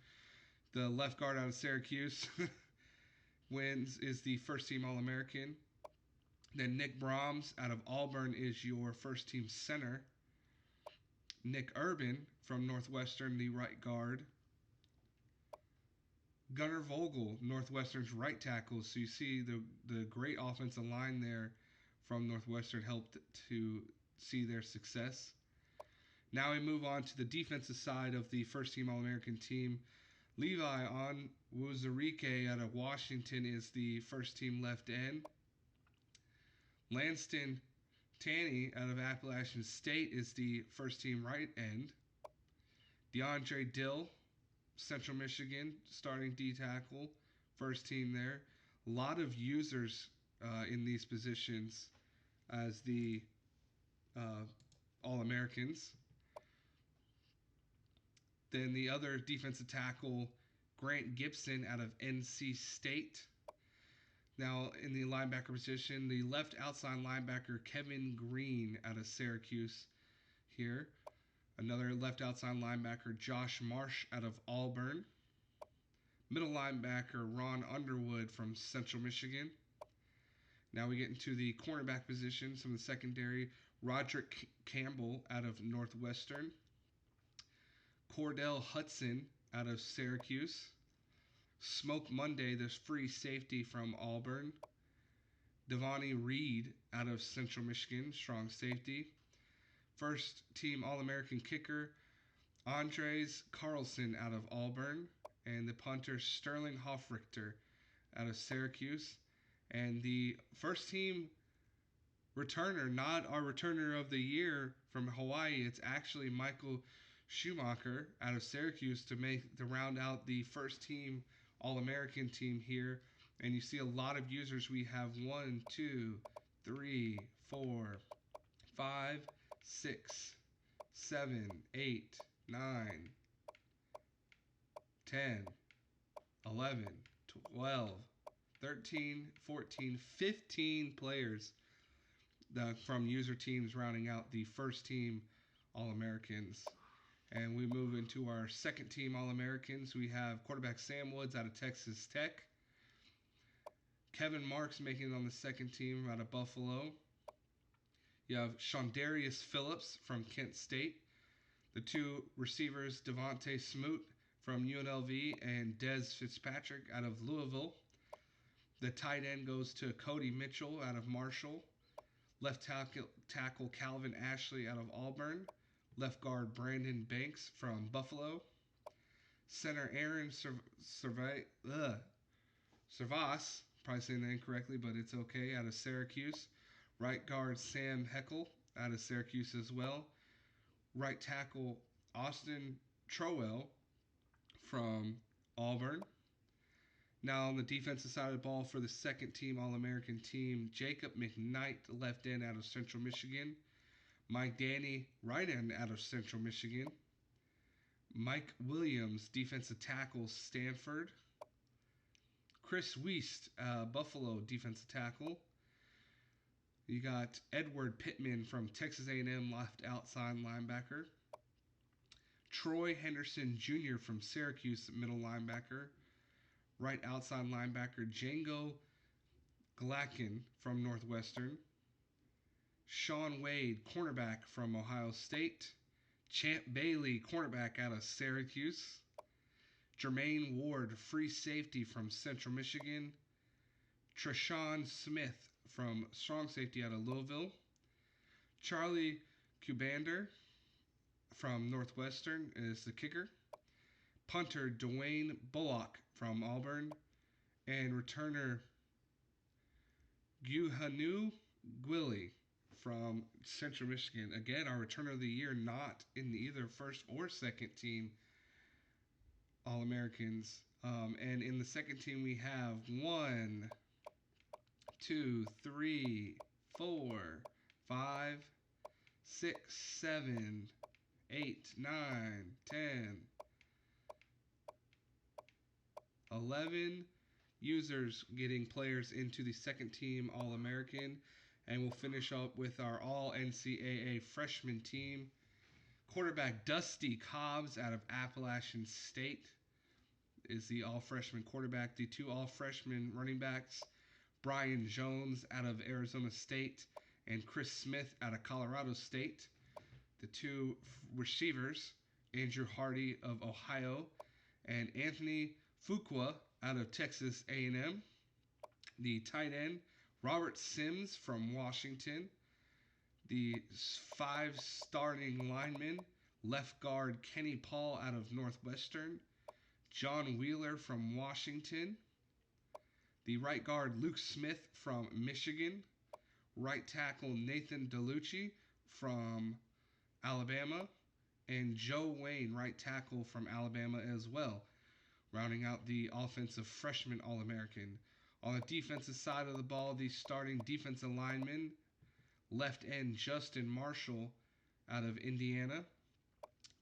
The left guard out of Syracuse is the first team All-American. Then Nick Brahms out of Auburn is your first team center. Nick Urban from Northwestern, the right guard. Gunnar Vogel, Northwestern's right tackle. So you see the great offensive line there from Northwestern helped to see their success. Now we move on to the defensive side of the first team All-American team. Levi Onwuzurike out of Washington is the first team left end. Lanston Tanny out of Appalachian State is the first team right end. DeAndre Dill, Central Michigan, starting D tackle, first team there. A lot of users in these positions as the All-Americans. Then the other defensive tackle, Grant Gibson out of NC State. Now in the linebacker position, the left outside linebacker, Kevin Green out of Syracuse here. Another left outside linebacker, Josh Marsh out of Auburn. Middle linebacker, Ron Underwood from Central Michigan. Now we get into the cornerback position, some of the secondary. Roderick Campbell out of Northwestern, Cordell Hudson out of Syracuse, Smoke Monday, the free safety from Auburn, Devontae Reed out of Central Michigan, strong safety, first team All American kicker Andres Carlson out of Auburn, and the punter Sterling Hofrichter out of Syracuse, and the first team returner, not our returner of the year from Hawaii. It's actually Michael Schumacher out of Syracuse to round out the first team All American team here. And you see a lot of users. We have 1, 2, 3, 4, 5, 6, 7, 8, 9, 10, 11, 12, 13, 14, 15 players from user teams rounding out the first team All Americans. And we move into our second team All Americans. We have quarterback Sam Woods out of Texas Tech, Kevin Marks making it on the second team out of Buffalo. You have Shondarius Phillips from Kent State. The two receivers, Devontae Smoot from UNLV and Des Fitzpatrick out of Louisville. The tight end goes to Cody Mitchell out of Marshall. Left tackle Calvin Ashley out of Auburn. Left guard Brandon Banks from Buffalo. Center Aaron Servas, probably saying that incorrectly, but it's okay, out of Syracuse. Right guard Sam Heckel out of Syracuse as well. Right tackle Austin Trowell from Auburn. Now on the defensive side of the ball for the second team All-American team, Jacob McKnight, left end out of Central Michigan. Mike Danny, right end out of Central Michigan. Mike Williams, defensive tackle, Stanford. Chris Wiest, Buffalo, defensive tackle. You got Edward Pittman from Texas A&M, left outside linebacker. Troy Henderson Jr. from Syracuse, middle linebacker. Right outside linebacker Django Glacken from Northwestern. Sean Wade, cornerback from Ohio State. Champ Bailey, cornerback out of Syracuse. Jermaine Ward, free safety from Central Michigan. Treshawn Smith from strong safety out of Louisville. Charlie Cubander from Northwestern is the kicker. Punter Dwayne Bullock from Auburn, and returner Guhanu Gwilly from Central Michigan. Again, our returner of the year not in either first or second team All-Americans. And in the second team, we have 1, 2, 3, 4, 5, 6, 7, 8, 9, 10, 11 users getting players into the second team All-American. And we'll finish up with our all NCAA freshman team. Quarterback Dusty Cobbs out of Appalachian State is the all-freshman quarterback. The two all-freshman running backs, Brian Jones out of Arizona State and Chris Smith out of Colorado State. The two receivers, Andrew Hardy of Ohio and Anthony Fuqua out of Texas A&M. The tight end, Robert Sims from Washington. The 5 starting linemen, left guard Kenny Paul out of Northwestern. John Wheeler from Washington. The right guard Luke Smith from Michigan. Right tackle Nathan DeLucci from Alabama. And Joe Wayne, right tackle from Alabama as well, rounding out the offensive freshman All-American. On the defensive side of the ball, the starting defensive lineman, left end Justin Marshall out of Indiana.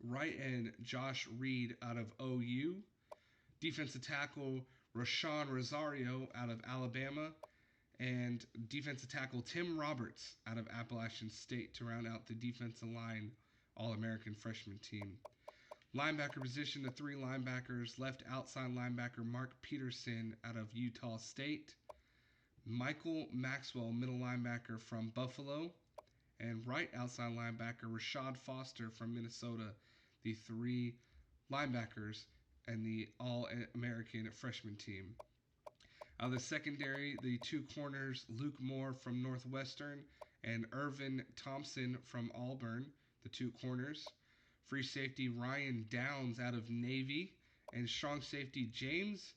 Right end Josh Reed out of OU. Defensive tackle Rashawn Rosario out of Alabama. And defensive tackle Tim Roberts out of Appalachian State to round out the defensive line All-American freshman team. Linebacker position, the 3 linebackers, left outside linebacker Mark Peterson out of Utah State. Michael Maxwell, middle linebacker from Buffalo. and right outside linebacker Rashad Foster from Minnesota, the three linebackers and the All American freshman team. Out of the secondary, the two corners, Luke Moore from Northwestern and Irvin Thompson from Auburn, the two corners. Free safety Ryan Downs out of Navy, and strong safety James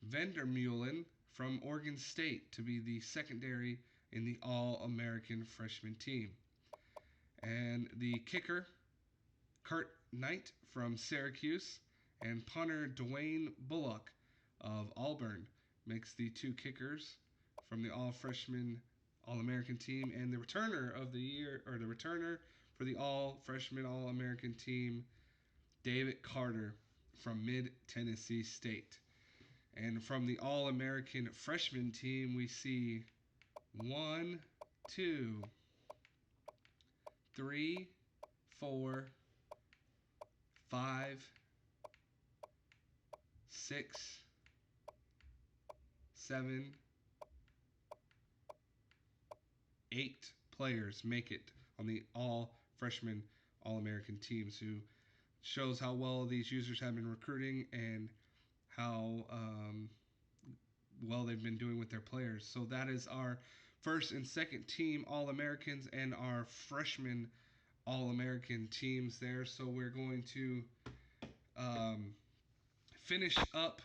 Vandermeulen from Oregon State to be the secondary in the All American freshman team. And the kicker, Kurt Knight from Syracuse, and punter Dwayne Bullock of Auburn makes the two kickers from the all freshman All American team, and the returner of the year, or the returner for the all freshman All American team, David Carter from Mid Tennessee State. And from the All American freshman team, we see one, two, three, four, five, six, seven, eight players make it on the all freshman All American teams, who shows how well these users have been recruiting and how well they've been doing with their players. So that is our first and second team All Americans and our freshman All American teams there. So we're going to um, finish up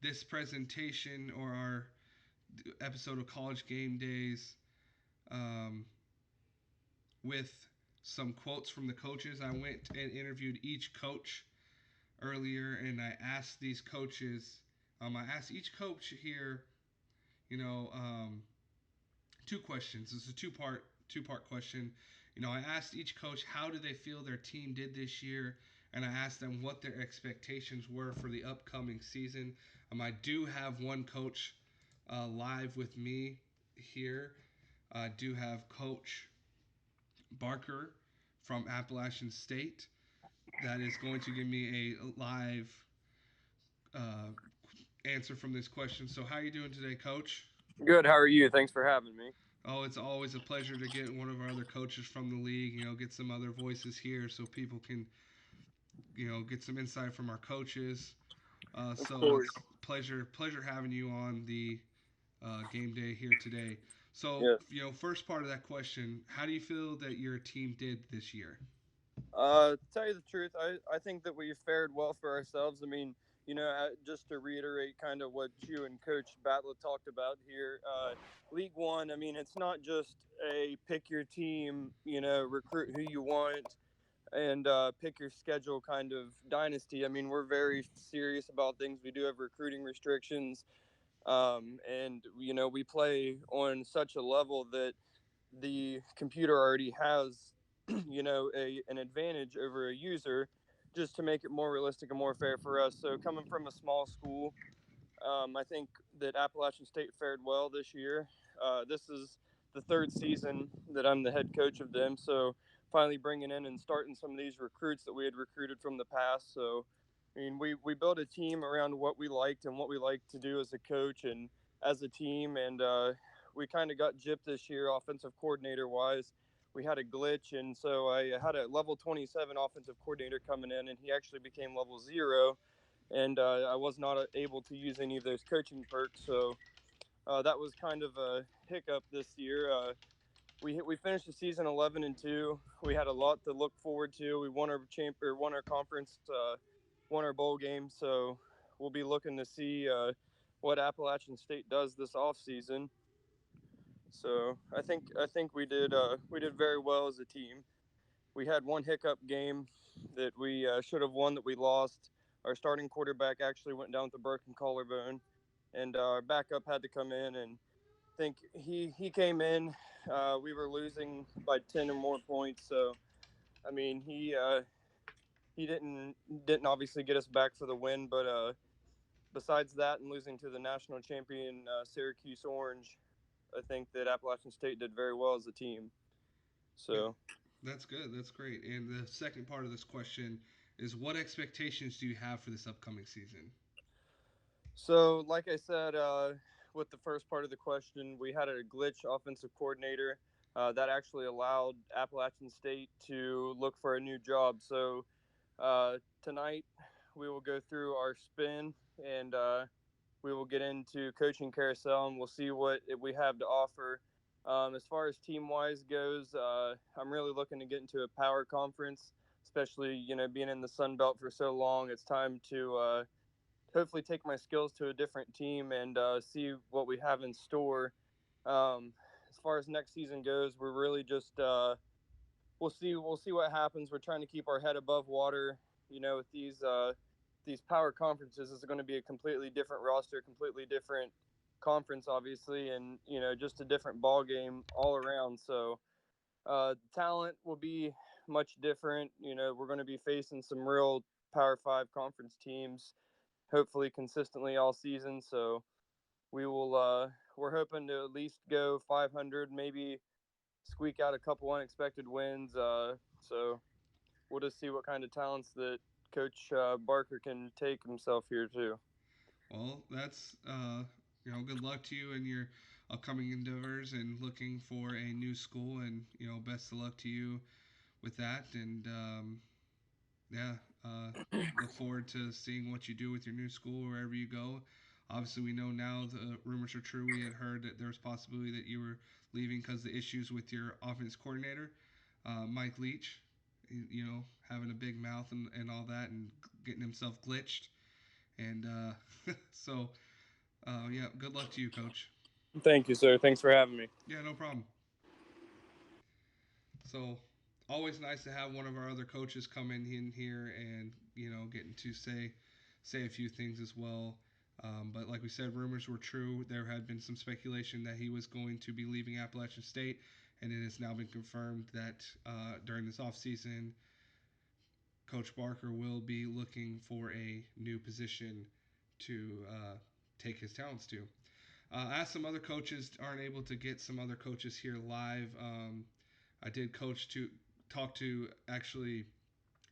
this presentation or our episode of College Game Days um, with some quotes from the coaches. I went and interviewed each coach earlier, and I asked these coaches. I asked each coach here, you know, two questions. This is a two part question. I asked each coach how do they feel their team did this year, and I asked them what their expectations were for the upcoming season. I do have one coach live with me here. I do have Coach Barker from Appalachian State that is going to give me a live uh, answer from this question. So, how are you doing today, Coach? Good. How are you? Thanks for having me. Oh, it's always a pleasure to get one of our other coaches from the league. Get some other voices here so people can, get some insight from our coaches. Of So course. it's pleasure having you on the game day here today. So, Yes. First part of that question, how do you feel that your team did this year? To tell you the truth, I think that we fared well for ourselves. I mean, just to reiterate kind of what you and Coach Batla talked about here, League One, I mean, it's not just a pick your team, recruit who you want and pick your schedule kind of dynasty. I mean, we're very serious about things. We do have recruiting restrictions. And, we play on such a level that the computer already has an advantage over a user, just to make it more realistic and more fair for us. So coming from a small school, I think that Appalachian State fared well this year. This is the third season that I'm the head coach of them, so finally bringing in and starting some of these recruits that we had recruited from the past. So I mean, we built a team around what we liked and what we like to do as a coach and as a team. And we kind of got gypped this year, offensive coordinator wise. We had a glitch, and so I had a level 27 offensive coordinator coming in, and he actually became level 0. And I was not able to use any of those coaching perks. So that was kind of a hiccup this year. We finished the season 11-2. We had a lot to look forward to. We won our conference, won our bowl game. So we'll be looking to see what Appalachian State does this off season. So I think we did very well as a team. We had one hiccup game that we should have won that we lost. Our starting quarterback actually went down with a broken collarbone, and our backup had to come in. And think he came in. We were losing by 10 or more points, so I mean he didn't obviously get us back for the win, but besides that and losing to the national champion Syracuse Orange, I think that Appalachian State did very well as a team. Yeah, So that's good. That's great. And the second part of this question is what expectations do you have for this upcoming season? like I said, with the first part of the question, we had a glitch offensive coordinator. that actually allowed Appalachian State to look for a new job. So tonight we will go through our spin and we will get into coaching carousel and we'll see what we have to offer. As far as team wise goes, I'm really looking to get into a power conference, especially being in the Sun Belt for so long. It's time to hopefully take my skills to a different team and see what we have in store. As far as next season goes, we're really just we'll see what happens. We're trying to keep our head above water. With these power conferences, is going to be a completely different roster, completely different conference, obviously, and just a different ball game all around. So talent will be much different. We're going to be facing some real Power Five conference teams, hopefully consistently all season. So we will. We're hoping to at least go 500, maybe squeak out a couple unexpected wins. So we'll just see what kind of talents that Coach Barker can take himself here too. Well, that's good luck to you in your upcoming endeavors and looking for a new school, and best of luck to you with that. And yeah, uh, look forward to seeing what you do with your new school wherever you go. Obviously, we know now the rumors are true. We had heard that there was possibility that you were leaving because of the issues with your offense coordinator, Mike Leach. Having a big mouth and all that, and getting himself glitched. And so, yeah, good luck to you, Coach. Thank you, sir. Thanks for having me. Yeah, no problem. So, always nice to have one of our other coaches come in here and getting to say a few things as well. But like we said, rumors were true. There had been some speculation that he was going to be leaving Appalachian State, and it has now been confirmed that during this offseason, Coach Barker will be looking for a new position to take his talents to. As some other coaches aren't able to get some other coaches here live, I did talk to actually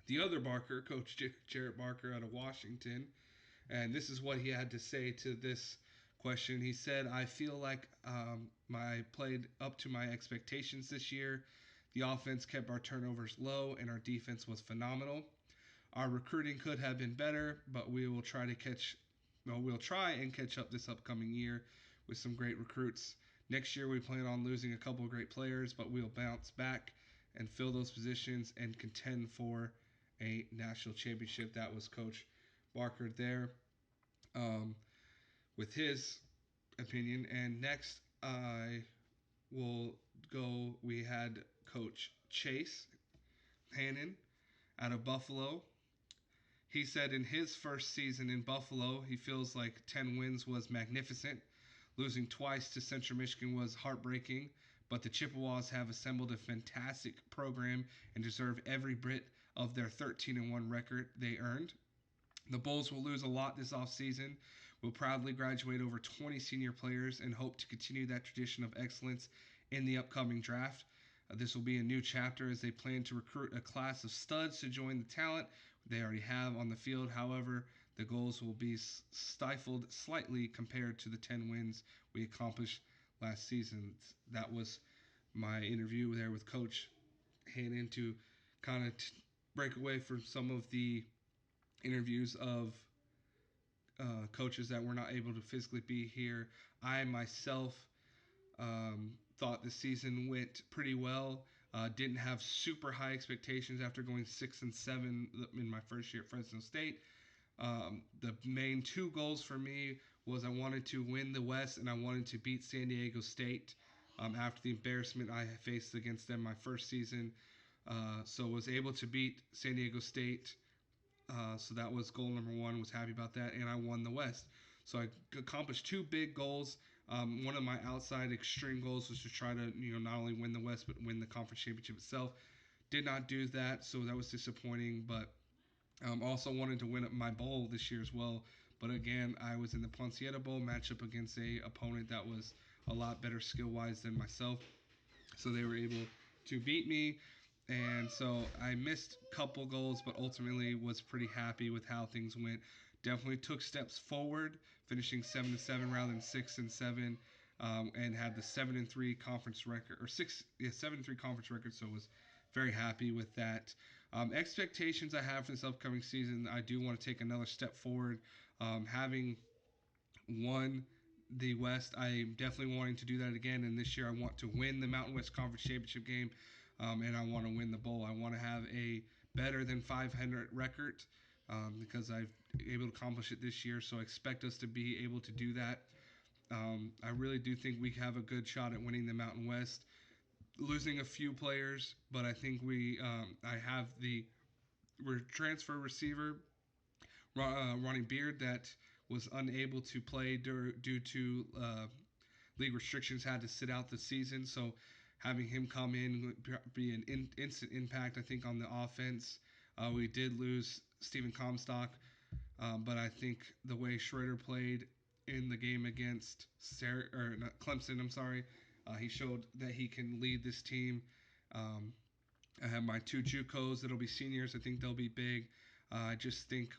the other Barker, Coach Jarrett Barker out of Washington, and this is what he had to say to this question. He said, "I feel like I played up to my expectations this year. The offense kept our turnovers low, and our defense was phenomenal. Our recruiting could have been better, but we'll try and catch up this upcoming year with some great recruits. Next year, we plan on losing a couple of great players, but we'll bounce back and fill those positions and contend for a national championship." That was Coach Barker there um, with his opinion. And next, I will go. We had Coach Chase Hannon out of Buffalo. He said in his first season in Buffalo, he feels like 10 wins was magnificent. Losing twice to Central Michigan was heartbreaking, but the Chippewas have assembled a fantastic program and deserve every bit of their 13-1 record they earned. The Bulls will lose a lot this offseason. We'll proudly graduate over 20 senior players and hope to continue that tradition of excellence in the upcoming draft. This will be a new chapter as they plan to recruit a class of studs to join the talent they already have on the field. However, the goals will be stifled slightly compared to the 10 wins we accomplished last season. That was my interview there with Coach Hannon to kind of break away from some of the interviews of coaches that were not able to physically be here. I myself thought the season went pretty well. Didn't have super high expectations after going 6-7 in my first year at Fresno State. The main two goals for me was I wanted to win the West and I wanted to beat San Diego State after the embarrassment I faced against them my first season. So was able to beat San Diego State. So that was goal number one. Was happy about that, and I won the West. So I accomplished two big goals. One of my outside extreme goals was to try to not only win the West but win the conference championship itself. Did not do that, so that was disappointing. But also wanted to win my bowl this year as well. But again, I was in the Ponciana Bowl matchup against a opponent that was a lot better skill wise than myself. So they were able to beat me. And so I missed a couple goals, but ultimately was pretty happy with how things went. Definitely took steps forward, finishing 7-7 rather than 6-7. and had the 7-3 conference record, or 7-3 conference record. So was very happy with that. Expectations I have for this upcoming season, I do want to take another step forward. Having won the West, I am definitely wanting to do that again. And this year, I want to win the Mountain West Conference Championship game, and I want to win the bowl. I want to have a better than 500 record, because I've able to accomplish it this year. So I expect us to be able to do that. I really do think we have a good shot at winning the Mountain West. Losing a few players, but I think I have the transfer receiver Ronnie Beard that was unable to play due to league restrictions, had to sit out the season. So having him come in would be an instant impact, I think, on the offense. We did lose Stephen Comstock, but I think the way Schrader played in the game against Clemson, I'm sorry, he showed that he can lead this team. Um, I have my two JUCOs that'll be seniors. I think they'll be big. I just think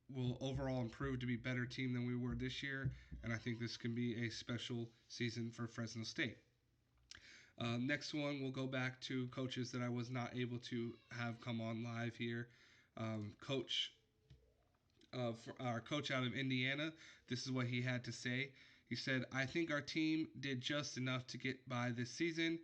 we'll overall improve to be a better team than we were this year, and I think this can be a special season for Fresno State. Next one, we'll go back to coaches that I was not able to have come on live here. Coach, our coach out of Indiana, this is what he had to say. He said, "I think our team did just enough to get by this season.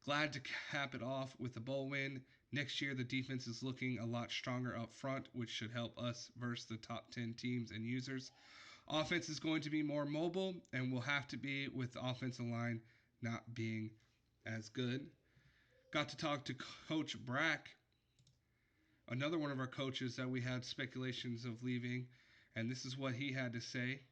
Glad to cap it off with a bowl win. Next year, the defense is looking a lot stronger up front, which should help us versus the top 10 teams and users. Offense is going to be more mobile, and will have to be with the offensive line not being as good." Got to talk to Coach Brack, another one of our coaches that we had speculations of leaving, and this is what he had to say.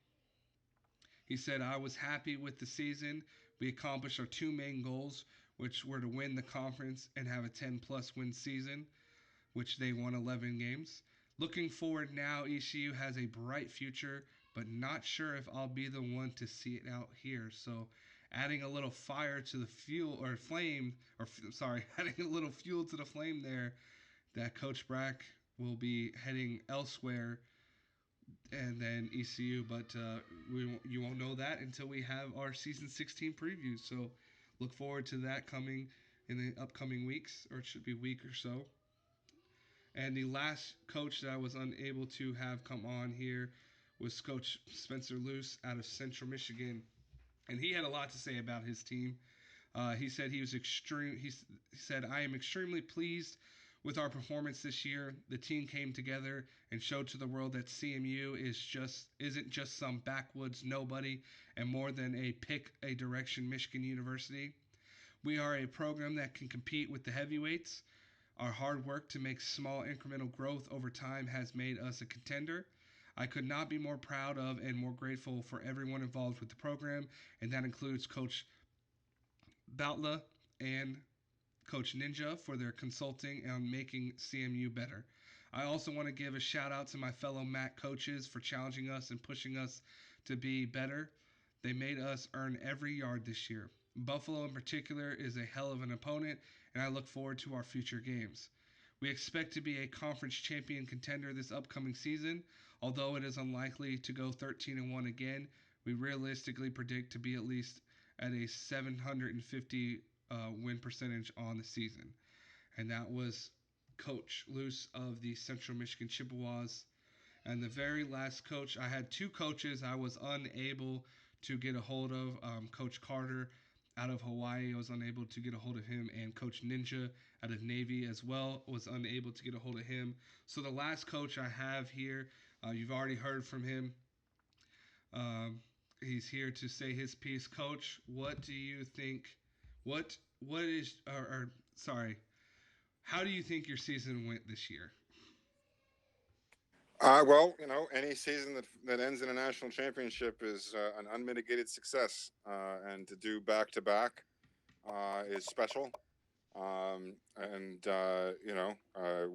He said, "I was happy with the season. We accomplished our two main goals, which were to win the conference and have a 10 plus win season, which they won 11 games. Looking forward now, ECU has a bright future, but not sure if I'll be the one to see it out here." So adding a little fire to the fuel, or flame, or sorry, adding a little fuel to the flame there, that Coach Brack will be heading elsewhere, and then ECU. But you won't know that until we have our season 16 preview. So look forward to that coming in the upcoming weeks, or it should be a week or so. And the last coach that I was unable to have come on here was Coach Spencer Luce out of Central Michigan, and he had a lot to say about his team. He said he was extreme. He said, "I am extremely pleased with our performance this year. The team came together and showed to the world that CMU isn't just some backwoods nobody, and more than a pick a direction Michigan University. We are a program that can compete with the heavyweights. Our hard work to make small incremental growth over time has made us a contender. I could not be more proud of and more grateful for everyone involved with the program, and that includes Coach Bautla and Coach Ninja for their consulting on making CMU better. I also want to give a shout out to my fellow MAC coaches for challenging us and pushing us to be better. They made us earn every yard this year. Buffalo, in particular, is a hell of an opponent, and I look forward to our future games. We expect to be a conference champion contender this upcoming season. Although it is unlikely to go 13-1 again, we realistically predict to be at least at a 750 win percentage on the season." And that was Coach Luce of the Central Michigan Chippewas. And the very last coach, I had two coaches I was unable to get a hold of. Coach Carter out of Hawaii, I was unable to get a hold of him, and Coach Ninja out of Navy as well, was unable to get a hold of him. So the last coach I have here, you've already heard from him. Um, he's here to say his piece. Coach, what do you think? What is or sorry? How do you think your season went this year? Well, any season that ends in a national championship is an unmitigated success, and to do back to back is special. And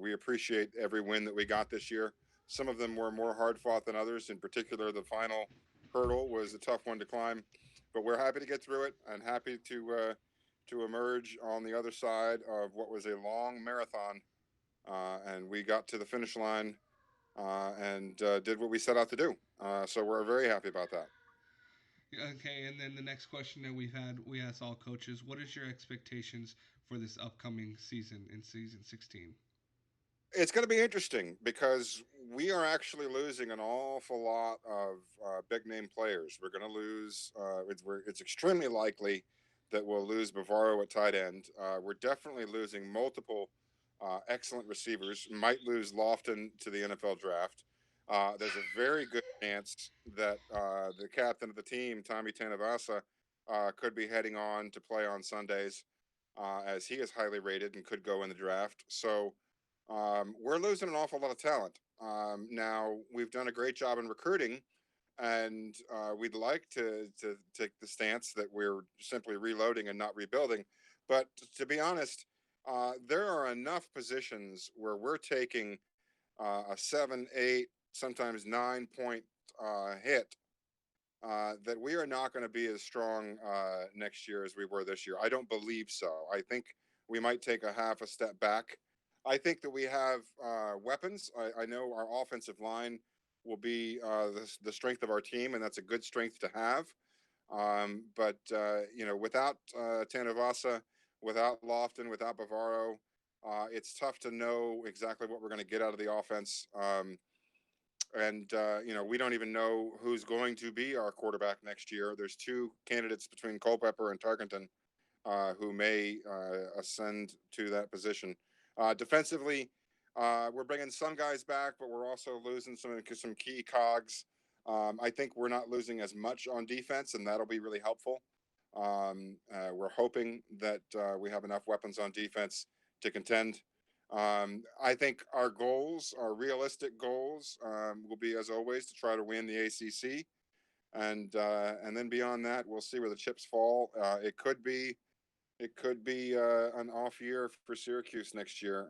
we appreciate every win that we got this year. Some of them were more hard fought than others. In particular, the final hurdle was a tough one to climb, but we're happy to get through it and happy to emerge on the other side of what was a long marathon. And we got to the finish line and did what we set out to do. So we're very happy about that. Okay, and then the next question that we asked all coaches: what is your expectations for this upcoming season in season 16? It's going to be interesting because we are actually losing an awful lot of big name players. We're going to lose. It's extremely likely that we'll lose Bavaro at tight end. We're definitely losing multiple excellent receivers. Might lose Lofton to the NFL draft. There's a very good chance that the captain of the team, Tommy Tanavasa, could be heading on to play on Sundays, as he is highly rated and could go in the draft. So we're losing an awful lot of talent. Now we've done a great job in recruiting, and we'd like to take the stance that we're simply reloading and not rebuilding. But to be honest, there are enough positions where we're taking a 7, 8, sometimes 9 point hit, that we are not going to be as strong next year as we were this year. I don't believe so. I think we might take a half a step back. I think that we have weapons. I know our offensive line will be the strength of our team, and that's a good strength to have. But without Tanavasa, without Lofton, without Bavaro, it's tough to know exactly what we're going to get out of the offense. And we don't even know who's going to be our quarterback next year. There's two candidates between Culpepper and Tarkenton who may ascend to that position. Defensively, we're bringing some guys back, but we're also losing some key cogs. I think we're not losing as much on defense, and that'll be really helpful. We're hoping that we have enough weapons on defense to contend. I think our goals, our realistic goals, will be, as always, to try to win the ACC, and then beyond that, we'll see where the chips fall. It could be an off year for Syracuse next year.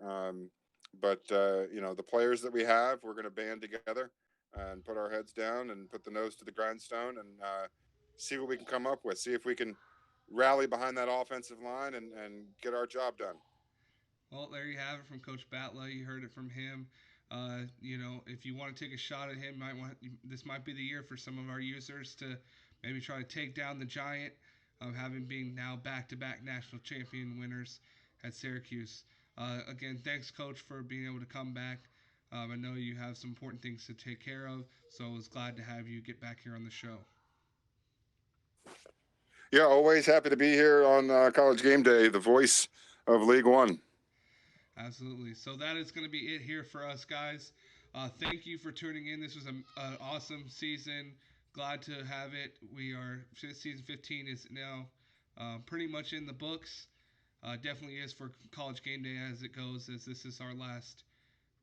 But the players that we have, we're going to band together and put our heads down and put the nose to the grindstone and see what we can come up with. See if we can rally behind that offensive line and get our job done. Well, there you have it from Coach Batla. You heard it from him. If you want to take a shot at him, this might be the year for some of our users to maybe try to take down the giant, having been now back-to-back national champion winners at Syracuse. Again, thanks, Coach, for being able to come back. I know you have some important things to take care of, so I was glad to have you get back here on the show. Yeah, always happy to be here on College Game Day, the voice of League One. Absolutely. So that is going to be it here for us, guys. Thank you for tuning in. This was an awesome season. Glad to have it. Season 15 is now pretty much in the books. Definitely is for College Game Day as it goes, as this is our last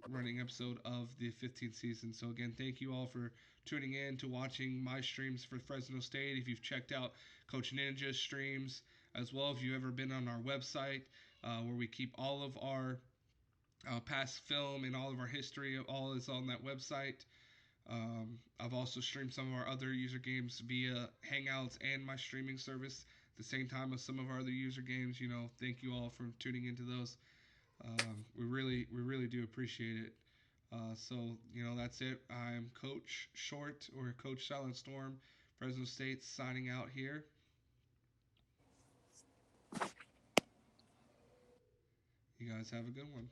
running episode of the 15th season. So again, thank you all for tuning in to watching my streams for Fresno State. If you've checked out Coach Ninja's streams as well, if you've ever been on our website where we keep all of our past film and all of our history, all is on that website. I've also streamed some of our other user games via Hangouts and my streaming service at the same time as some of our other user games. Thank you all for tuning into those. We really do appreciate it. That's it. I'm Coach Short or Coach Silent Storm, Fresno State, signing out here. You guys have a good one.